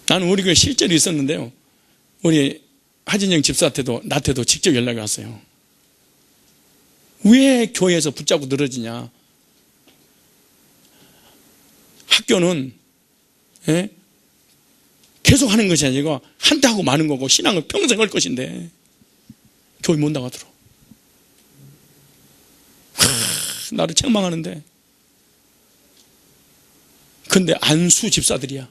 나는 우리 교회 실제로 있었는데요, 우리 하진영 집사한테도 나한테도 직접 연락이 왔어요. 왜 교회에서 붙잡고 늘어지냐. 학교는 계속 하는 것이 아니고 한때 하고 마는 거고 신앙은 평생 할 것인데 교회 못 나가더라. 나를 책망하는데, 근데 안수 집사들이야.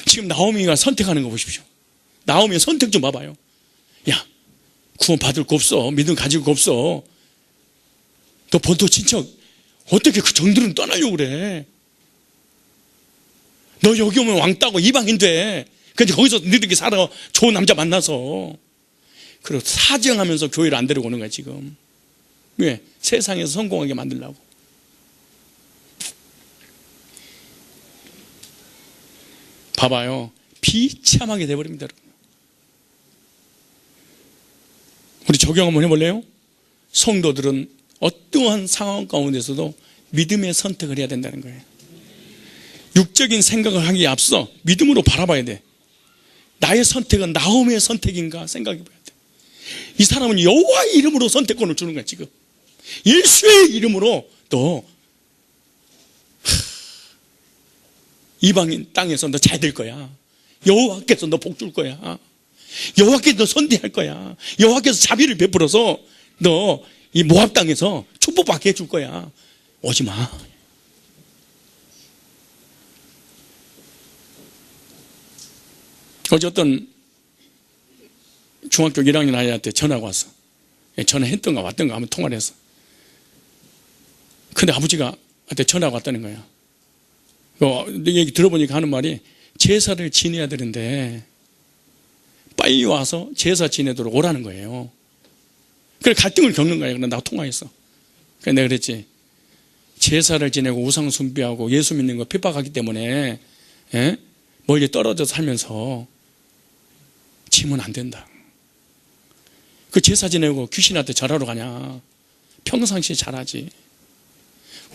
지금 나오미가 선택하는 거 보십시오. 나오미 선택 좀 봐봐요. 야, 구원 받을 거 없어. 믿음 가질 거 없어. 너 본토 친척 어떻게 그 정들은 떠나려고 그래. 너 여기 오면 왕따고 이방인 돼. 그래서 거기서 너희들끼리 살아. 좋은 남자 만나서. 그리고 사정하면서 교회를 안 데리고 오는 거야 지금. 왜? 세상에서 성공하게 만들려고. 봐봐요. 비참하게 돼버립니다 여러분. 우리 적용 한번 해볼래요? 성도들은 어떠한 상황 가운데서도 믿음의 선택을 해야 된다는 거예요. 육적인 생각을 하기에 앞서 믿음으로 바라봐야 돼. 나의 선택은 나오미의 선택인가 생각해 봐야 돼. 이 사람은 여호와의 이름으로 선택권을 주는 거야 지금. 예수의 이름으로 너 이방인 땅에서 너 잘 될 거야. 여호와께서 너 복 줄 거야. 여호와께서 너 선대할 거야. 여호와께서 자비를 베풀어서 너 이 모압 땅에서 축복받게 해줄 거야. 오지 마. 어제 어떤 중학교 1학년 아이한테 전화가 왔어. 전화했던가 왔던가 하면 통화를 했어. 근데 아버지가 한테 전화가 왔다는 거야. 얘기 들어보니까 하는 말이 제사를 지내야 되는데 빨리 와서 제사 지내도록 오라는 거예요. 그래 갈등을 겪는 거예요. 그래 나하고 통화했어. 그래 내가 그랬지. 제사를 지내고 우상 숭배하고 예수 믿는 거 핍박하기 때문에 멀리 떨어져 살면서 지면 안 된다. 그 제사 지내고 귀신한테 절하러 가냐. 평상시에 잘하지.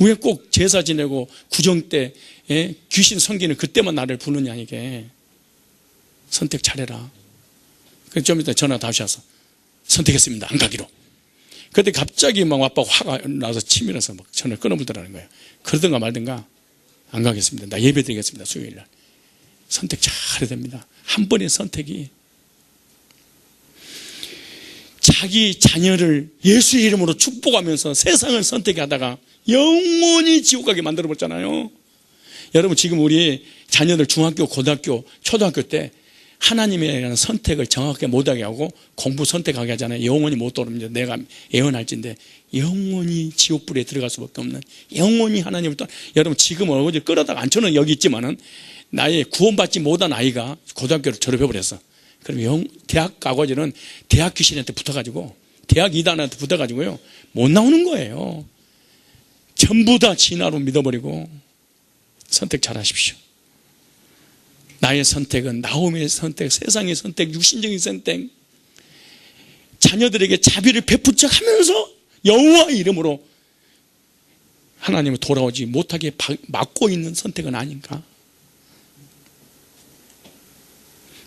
왜 꼭 제사 지내고 구정 때 귀신 섬기는 그때만 나를 부르냐 이게. 선택 잘해라. 그래서 좀 이따 전화 다시 와서 선택했습니다. 안 가기로. 그때 갑자기 막 아빠가 화가 나서 치밀어서 막 전화를 끊어버리더라는 거예요. 그러든가 말든가 안 가겠습니다. 나 예배 드리겠습니다. 수요일날. 선택 잘해야 됩니다. 한 번의 선택이 자기 자녀를 예수의 이름으로 축복하면서 세상을 선택하다가 영원히 지옥 가게 만들어버렸잖아요. 여러분 지금 우리 자녀들 중학교, 고등학교, 초등학교 때 하나님에 대한 선택을 정확하게 못하게 하고 공부 선택하게 하잖아요. 영원히 못 돌아옵니다. 내가 예언할진데 영원히 지옥불에 들어갈 수밖에 없는 영원히 하나님을 떠나. 여러분 지금 어디 끌어다가 앉혀는 여기 있지만은 나의 구원받지 못한 아이가 고등학교를 졸업해버렸어. 그럼 대학 가고지는 대학 귀신한테 붙어가지고 대학 이단한테 붙어가지고요 못 나오는 거예요. 전부 다 진화로 믿어버리고. 선택 잘하십시오. 나의 선택은 나오미의 선택, 세상의 선택, 육신적인 선택. 자녀들에게 자비를 베푸자 하면서 여호와의 이름으로 하나님을 돌아오지 못하게 막고 있는 선택은 아닌가.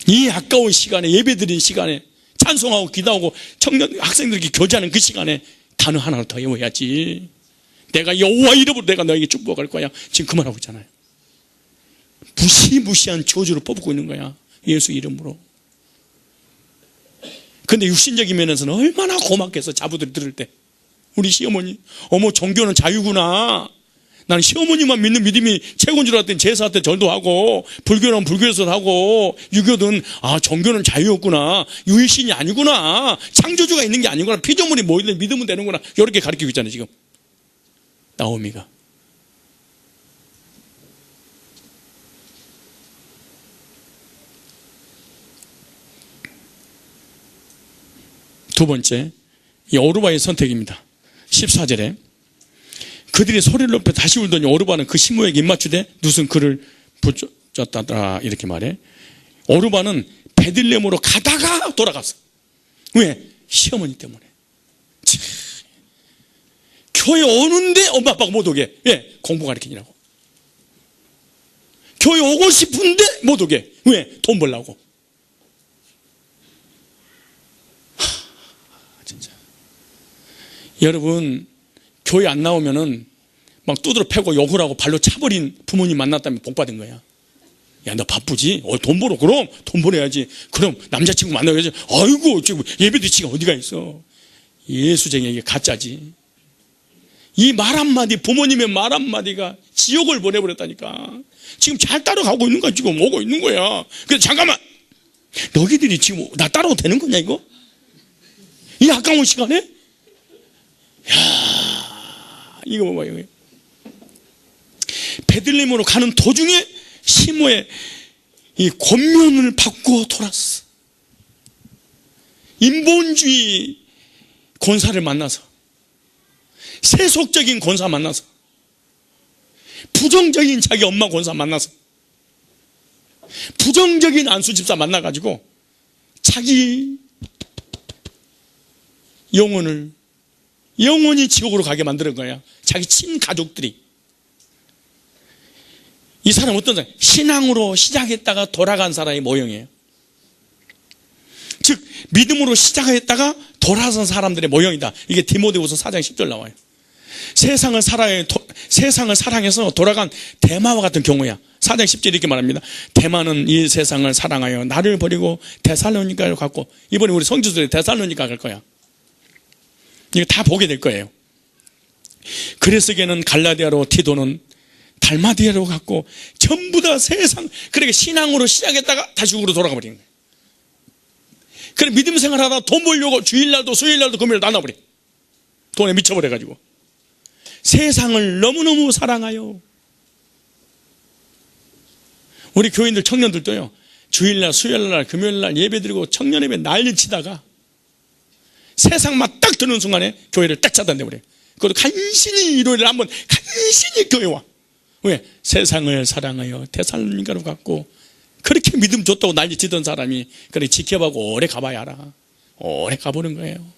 이 아까운 시간에 예배드리는 시간에 찬송하고 기도하고 청년 학생들에게 교제하는 그 시간에 단어 하나를 더 외워야지. 내가 여호와 이름으로 내가 너에게 축복할 거야. 지금 그만하고 있잖아요. 무시무시한 저주를 뽑고 있는 거야. 예수 이름으로. 근데 육신적인 면에서는 얼마나 고맙겠어. 자부들이 들을 때. 우리 시어머니 어머 종교는 자유구나. 나는 시어머니만 믿는 믿음이 최고인 줄 알았더니 제사 때 절도 하고 불교는 불교에서 하고 유교든 종교는 자유였구나. 유일신이 아니구나. 창조주가 있는 게 아니구나. 피조물이 모이든 믿으면 되는구나. 이렇게 가르치고 있잖아요 지금 나오미가. 두 번째 이 오르바의 선택입니다. 14절에 그들이 소리를 높여 다시 울더니 오르바는 그 신부에게 입맞추되 룻은 그를 붙잡았다 이렇게 말해. 오르바는 베들레헴으로 가다가 돌아갔어. 왜? 시어머니 때문에. 교회 오는데 엄마 아빠가 못 오게. 왜? 공부 가르치느라고. 교회 오고 싶은데 못 오게. 왜? 돈 벌라고. 진짜. 여러분 교회 안 나오면은 막 두드러 패고 욕을 하고 발로 차버린 부모님 만났다면 복 받은 거야. 야, 너 바쁘지? 돈 벌어. 그럼 돈 벌어야지. 그럼 남자친구 만나야지. 아이고 지금 예배도 지금 어디가 있어. 예수쟁이에게 가짜지. 이 말 한마디, 부모님의 말 한마디가 지옥을 보내버렸다니까. 지금 잘 따라가고 있는 거야. 지금 오고 있는 거야. 근데 잠깐만, 너희들이 지금 나 따라도 되는 거냐 이거? 이 아까운 시간에? 야, 이거 봐봐. 이거. 베들레헴으로 가는 도중에 시므의 이 권면을 받고 돌았어. 인본주의 권사를 만나서, 세속적인 권사 만나서, 부정적인 자기 엄마 권사 만나서, 부정적인 안수 집사 만나가지고 자기 영혼을 영원히 지옥으로 가게 만드는 거야. 자기 친가족들이. 이 사람 어떤 사람? 신앙으로 시작했다가 돌아간 사람의 모형이에요. 즉 믿음으로 시작했다가 돌아선 사람들의 모형이다. 이게 디모데후서 4장 10절 나와요. 세상을 사랑해서 돌아간 데마와 같은 경우야. 4장 10절 이렇게 말합니다. 데마는 이 세상을 사랑하여 나를 버리고 데살로니가를 갔고, 이번에 우리 성지순례 데살로니가 갈 거야. 이거 다 보게 될 거예요. 그레스게는 갈라디아로, 티도는 달마디아로 갔고, 전부 다 세상, 그렇게 신앙으로 시작했다가 다시 우로 돌아가 버리는 거예요. 그래 믿음 생활하다 돈 벌려고 주일날도 수요일날도 금요일도 나눠버려. 돈에 미쳐버려가지고. 세상을 너무너무 사랑하여. 우리 교인들 청년들도요, 주일날 수요일날 금요일날 예배드리고 청년예배 난리치다가 세상만 딱 드는 순간에 교회를 딱 차단해버려요. 그것도 간신히 일요일에 한번 간신히 교회 와. 왜? 세상을 사랑하여 데살로니가로 갔고, 그렇게 믿음 좋다고 난리치던 사람이 그래 지켜보고 오래 가봐야 알아. 오래 가보는 거예요.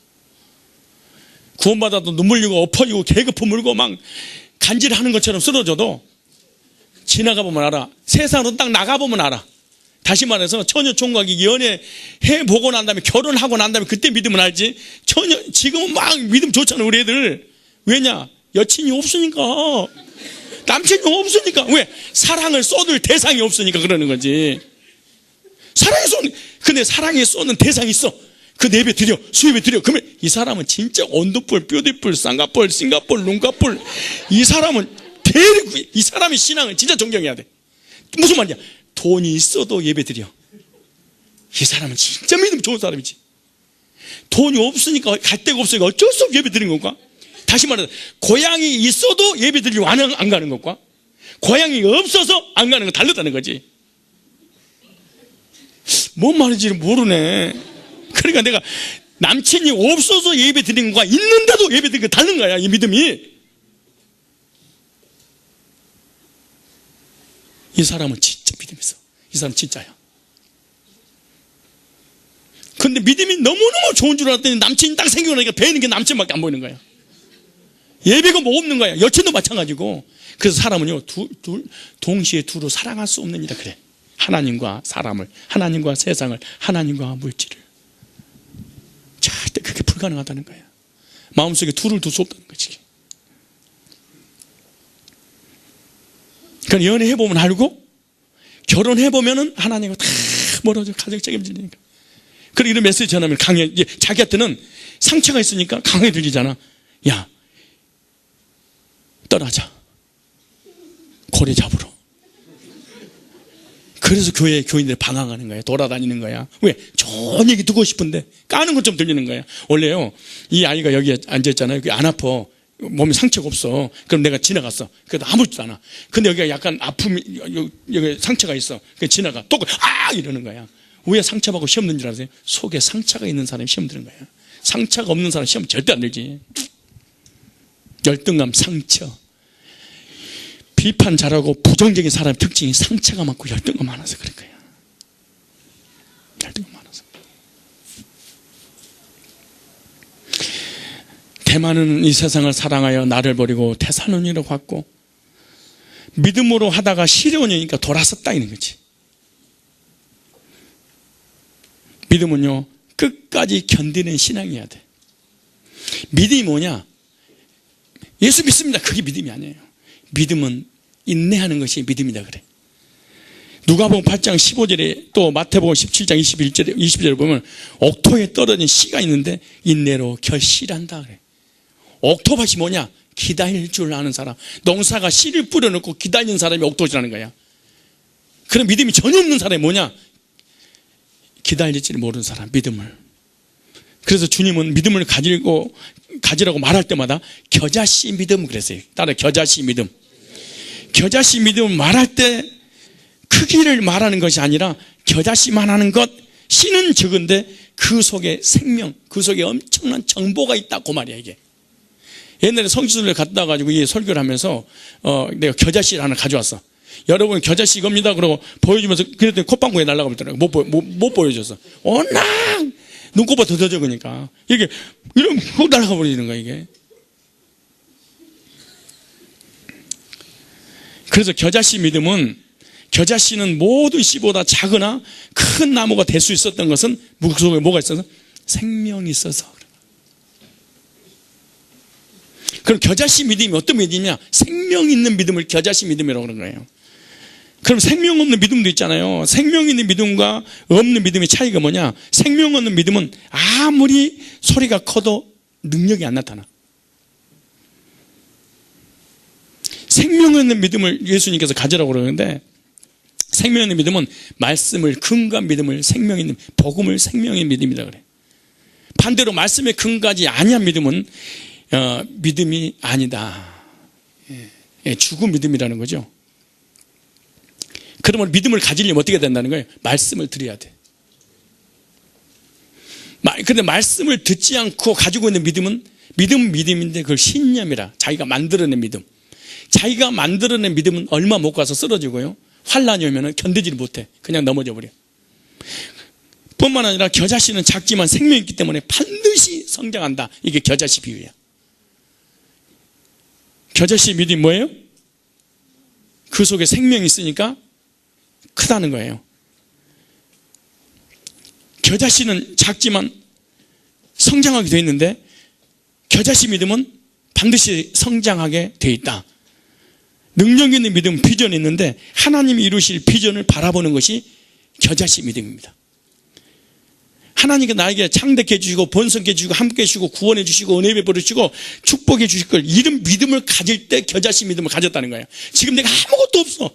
구원받아도 눈물 흘리고 엎어지고 계급품 물고 막 간질하는 것처럼 쓰러져도 지나가보면 알아. 세상으로 딱 나가보면 알아. 다시 말해서 처녀 총각이 연애해보고 난 다음에 결혼하고 난 다음에 그때 믿으면 알지. 지금은 막 믿음 좋잖아 우리 애들. 왜냐? 여친이 없으니까. 남친이 없으니까. 왜? 사랑을 쏟을 대상이 없으니까 그러는 거지. 근데 사랑에 쏟는 대상이 있어. 그 예배 드려, 수예배 드려. 그러면 이 사람은 진짜 온도뿔, 뼈대뿔, 쌍가뿔, 싱가뿔, 룽가뿔. 이 사람의 신앙을 진짜 존경해야 돼. 무슨 말이야? 돈이 있어도 예배 드려. 이 사람은 진짜 믿음 좋은 사람이지. 돈이 없으니까, 갈 데가 없으니까 어쩔 수 없이 예배 드리는 것과, 다시 말해서 고향이 있어도 예배 드리려고 안 가는 것과, 고향이 없어서 안 가는 건 다르다는 거지. 뭔 말인지 모르네. 그러니까 내가 남친이 없어서 예배 드리는 것과 있는데도 예배 드리는 거 다른 거야, 이 믿음이. 이 사람은 진짜 믿음이 있어. 이 사람 진짜야. 근데 믿음이 너무너무 좋은 줄 알았더니 남친이 딱 생기고 나니까 배는 게 남친밖에 안 보이는 거야. 예배가 뭐 없는 거야. 여친도 마찬가지고. 그래서 사람은요, 동시에 두루 사랑할 수 없는 일이다 그래. 하나님과 사람을, 하나님과 세상을, 하나님과 물질을. 절대 그게 불가능하다는 거야. 마음속에 둘을 둘 수 없다는 거지. 그러니까 연애해보면 알고, 결혼해보면은 하나님과 다 멀어져. 가정 책임지니까. 그리고 이런 메시지 전하면 자기한테는 상처가 있으니까 강하게 들리잖아. 야, 떠나자. 고래 잡으러. 그래서 교인들이 방황하는 거야. 돌아다니는 거야. 왜? 좋은 얘기 듣고 싶은데 까는 것 좀 들리는 거야. 원래요, 이 아이가 여기에 앉아있잖아요. 안 아파. 몸에 상처가 없어. 그럼 내가 지나갔어. 그래도 아무렇지도 않아. 근데 여기가 약간 아픔이, 여기 상처가 있어. 그래서 지나가. 또, 이러는 거야. 왜 상처받고 시험 드는 줄 아세요? 속에 상처가 있는 사람이 시험 드는 거야. 상처가 없는 사람 시험 절대 안 들지. 열등감, 상처. 비판 잘하고 부정적인 사람의 특징이 상처가 많고 열등감 많아서 그럴 거야. 열등감 많아서. 대만은 이 세상을 사랑하여 나를 버리고 데살로니가로 갔고, 믿음으로 하다가 시련이니까 돌아섰다 이런 거지. 믿음은요, 끝까지 견디는 신앙이어야 돼. 믿음이 뭐냐? 예수 믿습니다. 그게 믿음이 아니에요. 믿음은 인내하는 것이 믿음이다 그래. 누가복음 8장 15절에 또 마태복음 17장 20절에 보면 옥토에 떨어진 씨가 있는데 인내로 결실한다 그래. 옥토밭이 뭐냐? 기다릴 줄 아는 사람. 농사가 씨를 뿌려놓고 기다리는 사람이 옥토지라는 거야. 그런 믿음이 전혀 없는 사람이 뭐냐? 기다릴지를 모르는 사람, 믿음을. 그래서 주님은 믿음을 가지라고 말할 때마다 겨자씨 믿음 그랬어요. 따라 겨자씨 믿음. 겨자씨 믿음을 말할 때 크기를 말하는 것이 아니라 겨자씨만 하는 것, 씨는 적은데 그 속에 생명, 그 속에 엄청난 정보가 있다 그 말이야 이게. 옛날에 성지순례 갔다 와가지고 이 설교를 하면서 내가 겨자씨를 하나 가져왔어. 여러분 겨자씨 이겁니다. 그러고 보여주면서 그랬더니 콧방구에 날아가 버리더라고. 못 보여줘서. 워낙 눈곱보다 더 적으니까 이게 이러면 훅 날아가 버리는 거야 이게. 그래서 겨자씨 믿음은, 겨자씨는 모든 씨보다 작으나 큰 나무가 될 수 있었던 것은 물 속에 뭐가 있어서? 생명이 있어서. 그럼 겨자씨 믿음이 어떤 믿음이냐? 생명 있는 믿음을 겨자씨 믿음이라고 그러는 거예요. 그럼 생명 없는 믿음도 있잖아요. 생명 있는 믿음과 없는 믿음의 차이가 뭐냐? 생명 없는 믿음은 아무리 소리가 커도 능력이 안 나타나. 생명 있는 믿음을 예수님께서 가지라고 그러는데, 생명 있는 믿음은 말씀을 근거한 믿음을 생명 있는 복음을 생명의 믿음이다 그래. 반대로 말씀에 근거하지 아니한 믿음은 믿음이 아니다. 죽은 믿음이라는 거죠. 그러면 믿음을 가지려면 어떻게 된다는 거예요? 말씀을 드려야 돼. 그런데 말씀을 듣지 않고 가지고 있는 믿음은 믿음인데 그걸 신념이라, 자기가 만들어낸 믿음. 자기가 만들어낸 믿음은 얼마 못 가서 쓰러지고요, 환란이 오면 견디지를 못해. 그냥 넘어져 버려. 뿐만 아니라 겨자씨는 작지만 생명이 있기 때문에 반드시 성장한다. 이게 겨자씨 비유야. 겨자씨 믿음이 뭐예요? 그 속에 생명이 있으니까 크다는 거예요. 겨자씨는 작지만 성장하게 되어 있는데 겨자씨 믿음은 반드시 성장하게 되어 있다. 능력 있는 믿음은 비전이 있는데 하나님이 이루실 비전을 바라보는 것이 겨자씨 믿음입니다. 하나님께 나에게 창대케 해주시고 번성케 해주시고 함께 해주시고 구원해 주시고 은혜 베풀어 주시고 축복해 주실 걸, 이런 믿음을 가질 때 겨자씨 믿음을 가졌다는 거예요. 지금 내가 아무것도 없어.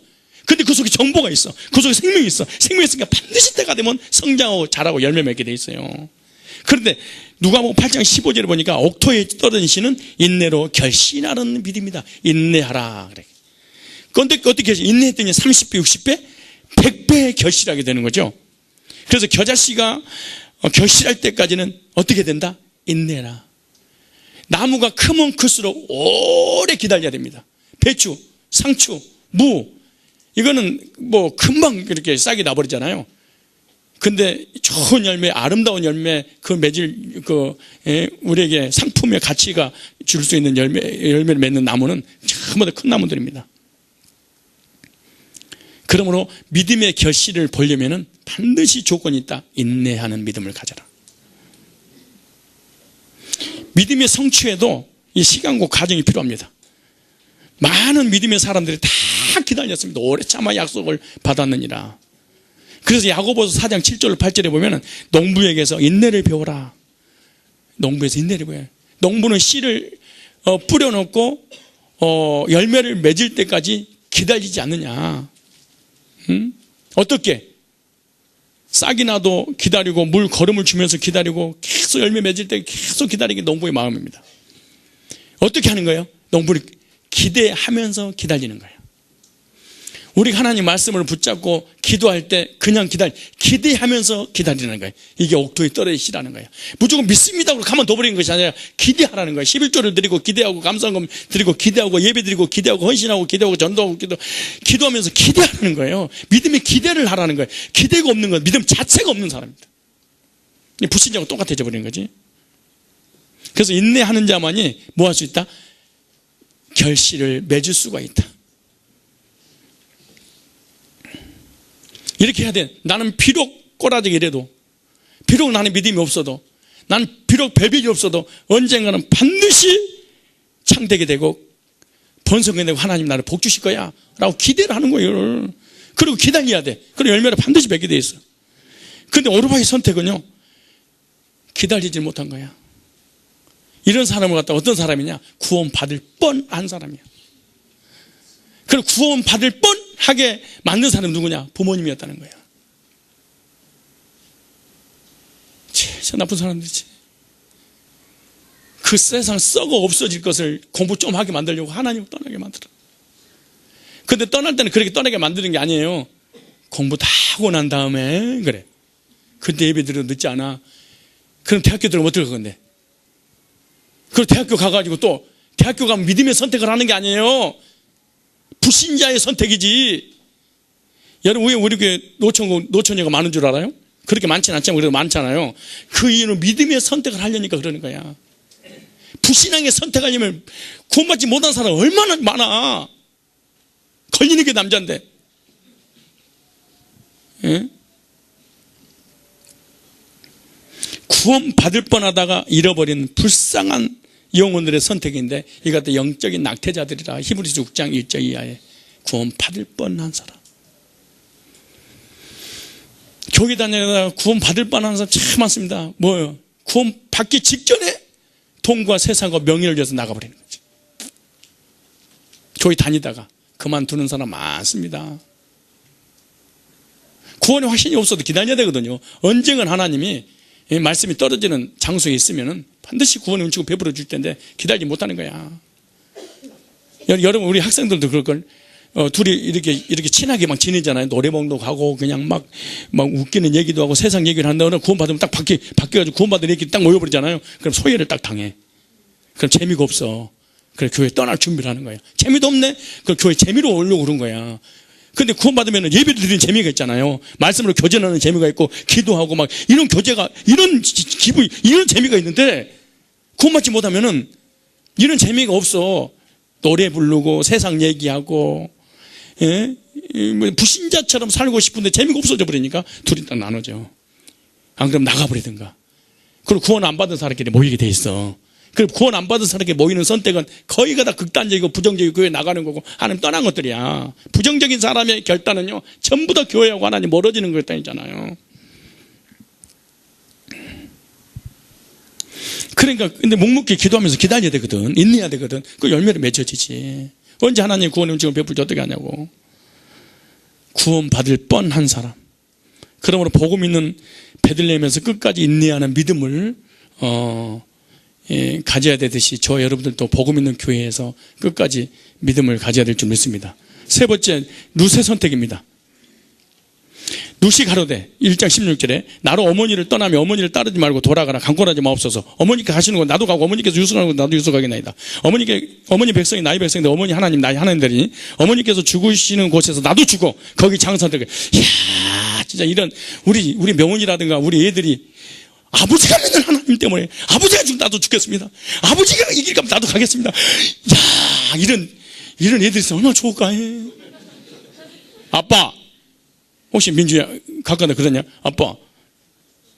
근데 그 속에 정보가 있어. 그 속에 생명이 있어. 생명이 있으니까 반드시 때가 되면 성장하고 자라고 열매 맺게 돼 있어요. 그런데 누가복음 8장 15절에 보니까 옥토에 떨어진 씨는 인내로 결신하는 믿음이다. 인내하라 그래. 그런데 어떻게 해서 인내했더니 30배, 60배, 100배 결실하게 되는 거죠. 그래서 겨자씨가 결실할 때까지는 어떻게 된다? 인내라. 나무가 크면 클수록 오래 기다려야 됩니다. 배추, 상추, 무, 이거는 뭐 금방 그렇게 싹이 나버리잖아요. 근데 좋은 열매, 아름다운 열매, 그 맺을 우리에게 상품의 가치가 줄 수 있는 열매를 맺는 나무는 전부 다 큰 나무들입니다. 그러므로 믿음의 결실을 보려면은 반드시 조건이 있다. 인내하는 믿음을 가져라. 믿음의 성취에도 이 시간과 과정이 필요합니다. 많은 믿음의 사람들이 다 기다렸습니다. 오래 참아 약속을 받았느니라. 그래서 야고보서 4장 7절 8절에 보면은 농부에게서 인내를 배워라. 농부에서 인내를 배워요. 농부는 씨를 뿌려놓고 열매를 맺을 때까지 기다리지 않느냐. 어떻게? 싹이 나도 기다리고 물 거름을 주면서 기다리고 계속 열매 맺을 때 계속 기다리는 게 농부의 마음입니다. 어떻게 하는 거예요? 농부를 기대하면서 기다리는 거예요. 우리 하나님 말씀을 붙잡고 기도할 때 그냥 기대하면서 기다리는 거예요. 이게 옥토에 떨어지시라는 거예요. 무조건 믿습니다 하고 가만 둬버리는 것이 아니라 기대하라는 거예요. 11조를 드리고 기대하고 감사금 드리고 기대하고 예배 드리고 기대하고 헌신하고 기대하고 전도하고 기도하면서 기대하라는 거예요. 믿음의 기대를 하라는 거예요. 기대가 없는 건 믿음 자체가 없는 사람입니다. 불신자하고 똑같아져 버리는 거지. 그래서 인내하는 자만이 뭐 할 수 있다? 결실을 맺을 수가 있다. 이렇게 해야 돼. 나는 비록 꼬라지게 이래도, 비록 나는 믿음이 없어도, 나는 비록 별빛이 없어도 언젠가는 반드시 창되게 되고 번성하게 되고 하나님 나를 복 주실 거야 라고 기대를 하는 거예요. 그리고 기다려야 돼. 그리고 열매를 반드시 맺게 돼 있어. 근데 오르바의 선택은요, 기다리지 못한 거야. 이런 사람을 갖다 어떤 사람이냐? 구원받을 뻔한 사람이야. 그리고 구원받을 뻔하게 만든 사람은 누구냐? 부모님이었다는 거야. 저 나쁜 사람들이지. 그 세상 썩어 없어질 것을 공부 좀 하게 만들려고 하나님을 떠나게 만들어. 근데 떠날 때는 그렇게 떠나게 만드는 게 아니에요. 공부 다 하고 난 다음에 그래. 그때 예배 드려도 늦지 않아. 그럼 대학교 들어가면 어떻게 할 건데? 그리고 대학교 가가지고 또 대학교 가면 믿음의 선택을 하는 게 아니에요. 불신자의 선택이지. 여러분 왜 우리 교회 노처녀가 많은 줄 알아요? 그렇게 많지는 않지만 그래도 많잖아요. 그 이유는 믿음의 선택을 하려니까 그러는 거야. 불신앙의 선택하려면 구원받지 못한 사람 얼마나 많아. 걸리는 게 남자인데. 예? 구원받을 뻔하다가 잃어버린 불쌍한 영혼들의 선택인데, 이것도 영적인 낙태자들이라. 히브리서 6장 1절 이하에 구원받을 뻔한 사람. 교회 다니다가 구원받을 뻔한 사람 참 많습니다. 뭐예요? 구원받기 직전에 돈과 세상과 명예를 위해서 나가버리는 거죠. 교회 다니다가 그만두는 사람 많습니다. 구원의 확신이 없어도 기다려야 되거든요. 언젠간 하나님이 말씀이 떨어지는 장소에 있으면은 반드시 구원의 은총을 베풀어 줄 텐데 기다리지 못하는 거야. 여러분, 우리 학생들도 그럴걸. 둘이 이렇게 친하게 막 지내잖아요. 노래방도 가고 그냥 막 웃기는 얘기도 하고 세상 얘기를 하는데 어느 구원받으면 딱 바뀌어가지고 구원받은 얘기 딱 모여버리잖아요. 그럼 소외를 딱 당해. 그럼 재미가 없어. 그래 교회 떠날 준비를 하는 거야. 재미도 없네? 그럼 교회 재미로 오려고 그런 거야. 근데 구원받으면 예배를 드리는 재미가 있잖아요. 말씀으로 교제하는 재미가 있고 기도하고 막 이런 교제가 이런 기분이 이런 재미가 있는데 구원받지 못하면은 이런 재미가 없어. 노래 부르고 세상 얘기하고 불신자처럼 살고 싶은데 재미가 없어져 버리니까 둘이 딱 나눠져. 안 그러면 나가버리든가. 그리고 구원 안 받은 사람끼리 모이게 돼 있어. 그리고 구원 안 받은 사람에게 모이는 선택은 거의가 다 극단적이고 부정적이고 교회 나가는 거고 하나님 떠난 것들이야. 부정적인 사람의 결단은요 전부 다 교회하고 하나님 멀어지는 결단이잖아요. 그러니까 근데 묵묵히 기도하면서 기다려야 되거든. 인내해야 되거든. 그 열매를 맺혀지지. 언제 하나님 구원의 은총을 베풀지 어떻게 하냐고. 구원받을 뻔한 사람. 그러므로 복음 있는 베들레헴에서 끝까지 인내하는 믿음을 가져야 되듯이 저 여러분들도 복음 있는 교회에서 끝까지 믿음을 가져야 될 줄 믿습니다. 세 번째, 룻의 선택입니다. 룻이 가로되 1장 16절에 나로 어머니를 떠나며 어머니를 따르지 말고 돌아가라. 강권하지 마옵소서. 어머니께 가시는 건 나도 가고 어머니께서 유숙하는 건 나도 유숙하겠나이다. 어머니 백성이 나의 백성인데 어머니 하나님 나의 하나님 되리니 어머니께서 죽으시는 곳에서 나도 죽어 거기 장사되게. 이야 진짜 이런 우리 명훈이라든가 우리 애들이 아버지가 믿는 하나님 때문에 아버지가 죽으면 나도 죽겠습니다. 아버지가 이길 거면 나도 가겠습니다. 야 이런 애들이 있으면 얼마나 좋을까 해. 아빠 혹시 민주야 가까다 그러냐? 아빠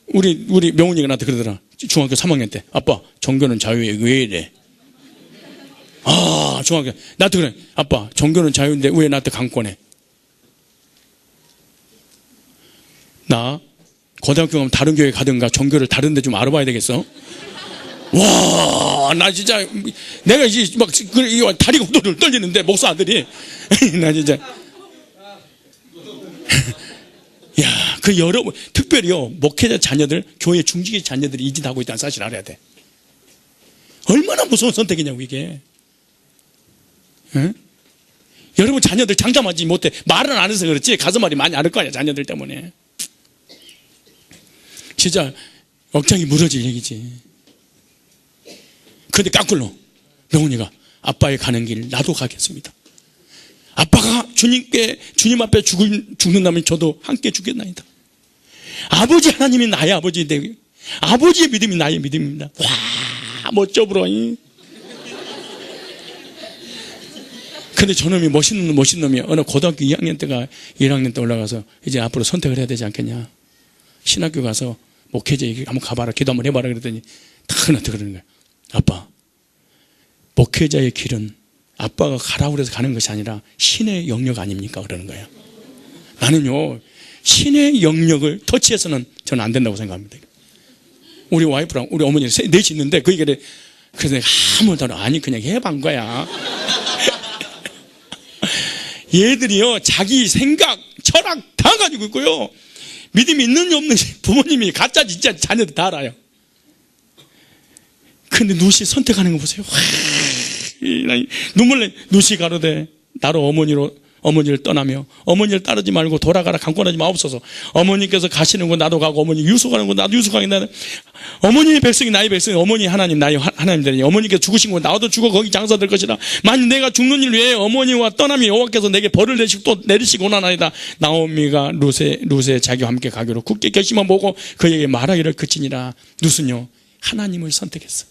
우리 명훈이가 나한테 그러더라. 중학교 3학년 때 아빠 종교는 자유에 왜 이래? 아 중학교 나한테 그래. 아빠 종교는 자유인데 왜 나한테 강권해? 나 고등학교 가면 다른 교회 가든가 종교를 다른 데 좀 알아봐야 되겠어. 와, 나 진짜 내가 이제 막 다리가 후들후들 떨리는데 목사 아들이 나 진짜 야, 그 여러분 특별히요 목회자 자녀들 교회 중직의 자녀들이 이 짓 하고 있다는 사실 알아야 돼. 얼마나 무서운 선택이냐고 이게. 응? 여러분 자녀들 장담하지 못해. 말은 안 해서 그렇지 가슴앓이 많이 앓을 거 아니야 자녀들 때문에. 진짜 억장이 무너질 얘기지. 그런데 까꿀로 명훈이가 아빠의 가는 길 나도 가겠습니다. 아빠가 주님 앞에 죽는다면 저도 함께 죽겠나이다. 아버지 하나님이 나의 아버지인데 아버지의 믿음이 나의 믿음입니다. 와 멋져 불어. 근데 저놈이 멋있는 놈이 어느 고등학교 2학년 때가 1학년 때 올라가서 이제 앞으로 선택을 해야 되지 않겠냐. 신학교 가서 목회자 얘기 한번 가봐라 기도 한번 해봐라 그랬더니 다 나한테 그러는 거야. 아빠 목회자의 길은 아빠가 가라고 해서 가는 것이 아니라 신의 영역 아닙니까? 그러는 거예요. 나는요 신의 영역을 터치해서는 저는 안 된다고 생각합니다. 우리 와이프랑 우리 어머니 넷이 있는데 그 얘기를 그래서 내가 아무도 아니 그냥 해본 거야. 얘들이요 자기 생각 철학 다 가지고 있고요 믿음이 있는지 없는지 부모님이 가짜 진짜 자녀들 다 알아요. 근데 룻이 선택하는 거 보세요. 눈물 내. 룻이 가로되 나로 어머니를 떠나며 어머니를 따르지 말고 돌아가라. 강권하지 마옵소서. 어머니께서 가시는 곳 나도 가고 어머니 유숙하는 곳 나도 유숙하겠나이다. 어머니의 백성이 나의 백성이 어머니 하나님 나의 하나님 되니 어머니께서 죽으신 곳 나도 죽어 거기 장사될 것이라. 만일 내가 죽는 일 위해 어머니와 떠나면 여호와께서 내게 벌을 내시고 또 내리시고 오나나이다. 나오미가 룻의 자기와 함께 가기로 굳게 결심만 보고 그에게 말하기를 그치니라. 룻은요 하나님을 선택했어.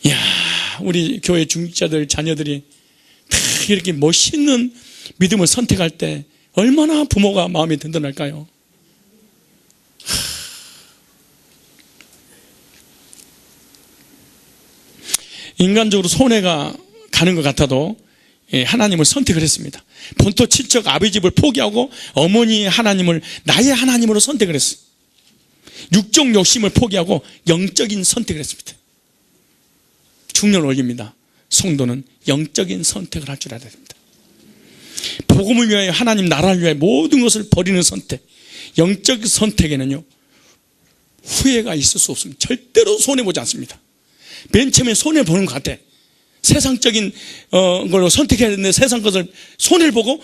이야 우리 교회 중직자들 자녀들이 다 이렇게 멋있는 믿음을 선택할 때 얼마나 부모가 마음이 든든할까요? 인간적으로 손해가 가는 것 같아도 하나님을 선택을 했습니다. 본토 친척 아버지 집을 포기하고 어머니의 하나님을 나의 하나님으로 선택을 했어요. 육적 욕심을 포기하고 영적인 선택을 했습니다. 중요한 원리입니다. 성도는 영적인 선택을 할 줄 알아야 됩니다. 복음을 위하여 하나님 나라를 위하여 모든 것을 버리는 선택, 영적 선택에는요 후회가 있을 수 없습니다. 절대로 손해보지 않습니다. 맨 처음에 손해보는 것 같아. 세상적인 걸로 선택해야 되는데 세상 것을 손해를 보고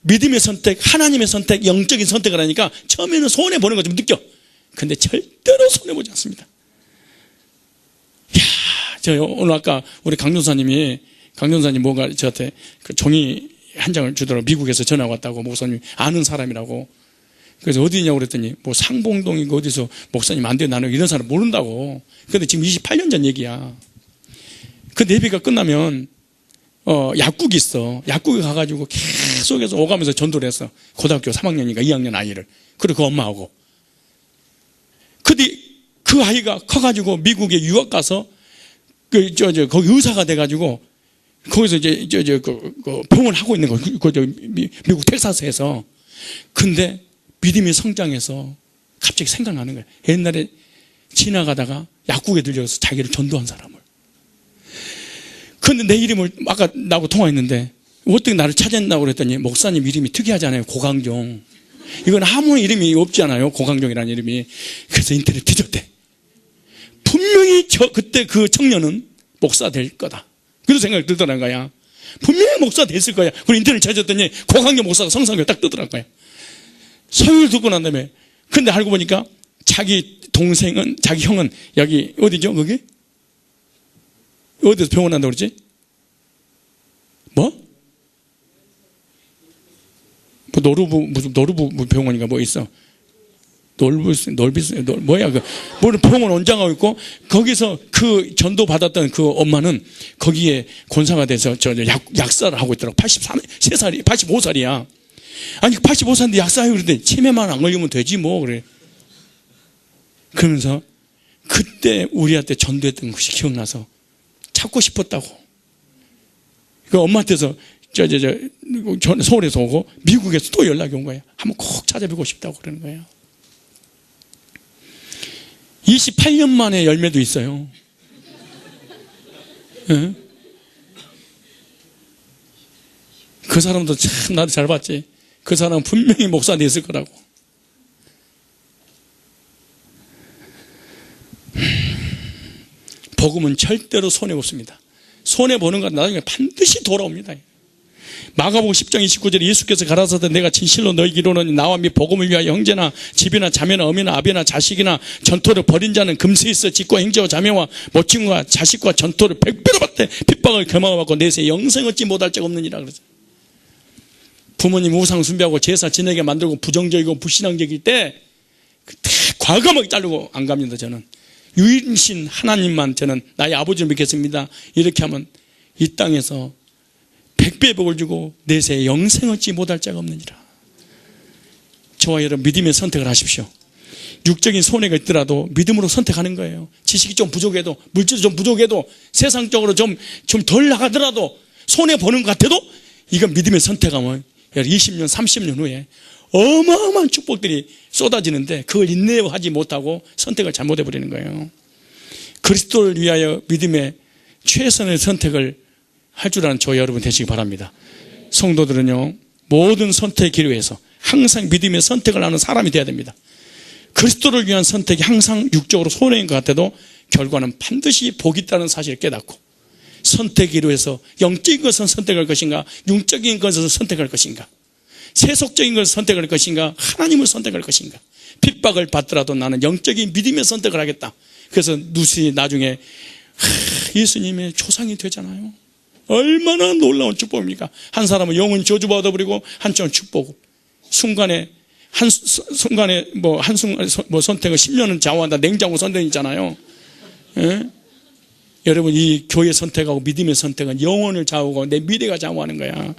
믿음의 선택, 하나님의 선택, 영적인 선택을 하니까 처음에는 손해보는 거 좀 느껴. 근데 절대로 손해보지 않습니다. 이야, 저 오늘 아까 우리 강전사님 뭔가 저한테 그 종이 한 장을 주더라고. 미국에서 전화 왔다고, 목사님 아는 사람이라고. 그래서 어디냐고 그랬더니 뭐 상봉동이고 어디서 목사님 안 돼, 나는 이런 사람 모른다고. 근데 지금 28년 전 얘기야. 그 예배가 끝나면 약국이 있어. 약국에 가가지고 계속해서 오가면서 전도를 했어. 고등학교 3학년인가 2학년 아이를. 그리고 그 엄마하고. 근데 그 아이가 커가지고 미국에 유학 가서 거기 의사가 돼가지고 거기서 그 병원을 하고 있는 거. 미국 텍사스에서. 근데 믿음이 성장해서 갑자기 생각나는 거야. 옛날에 지나가다가 약국에 들려서 자기를 전도한 사람을. 근데 내 이름을 아까 나하고 통화했는데 어떻게 나를 찾았나고 그랬더니 목사님 이름이 특이하잖아요. 고강종. 이건 아무 이름이 없잖아요. 고강종이라는 이름이. 그래서 인터넷 뒤졌대. 분명히 그때 그 청년은 목사 될 거다. 그런 생각이 들더라는 거야. 분명히 목사 됐을 거야. 그리고 인터넷 찾았더니 고강종 목사가 성상교회 딱 뜨더라는 거야. 설교를 듣고 난 다음에. 근데 알고 보니까 자기 형은 여기 어디죠? 거기? 어디서 병원 한다고 그러지? 무슨 노르부 병원인가 뭐 있어. 뭐야, 뭐를 병원 원장하고 있고, 거기서 그 전도 받았던 그 엄마는 거기에 권사가 돼서 약사를 하고 있더라고. 85살이야. 아니, 85살인데 약사하고 그러는데 치매만 안 걸리면 되지 뭐, 그래. 그러면서 그때 우리한테 전도했던 것이 기억나서 찾고 싶었다고. 그 엄마한테서 서울에서 오고 미국에서 또 연락이 온 거예요. 한번 꼭 찾아뵙고 싶다고 그러는 거예요. 28년 만에 열매도 있어요. 네? 그 사람도 참 나도 잘 봤지. 그 사람은 분명히 목사 됐을 거라고. 복음은 절대로 손해없습니다. 손해보는 건 나중에 반드시 돌아옵니다. 마가복음 10장 29절에 예수께서 가라사대 내가 진실로 너희에게 이르노니 나와 및 복음을 위하여 형제나 집이나 자매나 어미나 아비나 자식이나 전토를 벌인 자는 금세 있어 집과 형제와 자매와 모친과 자식과 전토를 100배로 받되 핍박을 겸하고 내세 영생 얻지 못할 자가 없느니라 그러죠. 부모님 우상 숭배하고 제사 지내게 만들고 부정적이고 불신앙적일 때 과감하게 자르고 안 갑니다. 저는 유일신 하나님만 저는 나의 아버지를 믿겠습니다. 이렇게 하면 이 땅에서 100배의 복을 주고 내세 영생 얻지 못할 자가 없느니라. 저와 여러분 믿음의 선택을 하십시오. 육적인 손해가 있더라도 믿음으로 선택하는 거예요. 지식이 좀 부족해도, 물질이 좀 부족해도, 세상적으로 좀 덜 나가더라도, 손해보는 것 같아도 이건 믿음의 선택하면 20년 30년 후에 어마어마한 축복들이 쏟아지는데 그걸 인내하지 못하고 선택을 잘못해버리는 거예요. 그리스도를 위하여 믿음의 최선의 선택을 할 줄 아는 저와 여러분 되시기 바랍니다. 성도들은요, 모든 선택의 기로에서 항상 믿음의 선택을 하는 사람이 되어야 됩니다. 그리스도를 위한 선택이 항상 육적으로 손해인 것 같아도 결과는 반드시 복이 있다는 사실을 깨닫고 선택의 기로에서 영적인 것을 선택할 것인가, 육적인 것을 선택할 것인가, 세속적인 것을 선택할 것인가, 하나님을 선택할 것인가, 핍박을 받더라도 나는 영적인 믿음의 선택을 하겠다. 그래서 누시 나중에 예수님의 조상이 되잖아요. 얼마나 놀라운 축복입니까? 한 사람은 영원히 저주받아버리고 한쪽은 축복. 순간에 선택을 10년은 좌우한다. 냉장고 선택 있잖아요. 예? 여러분 이 교회 선택하고 믿음의 선택은 영혼을 좌우하고 내 미래가 좌우하는 거야.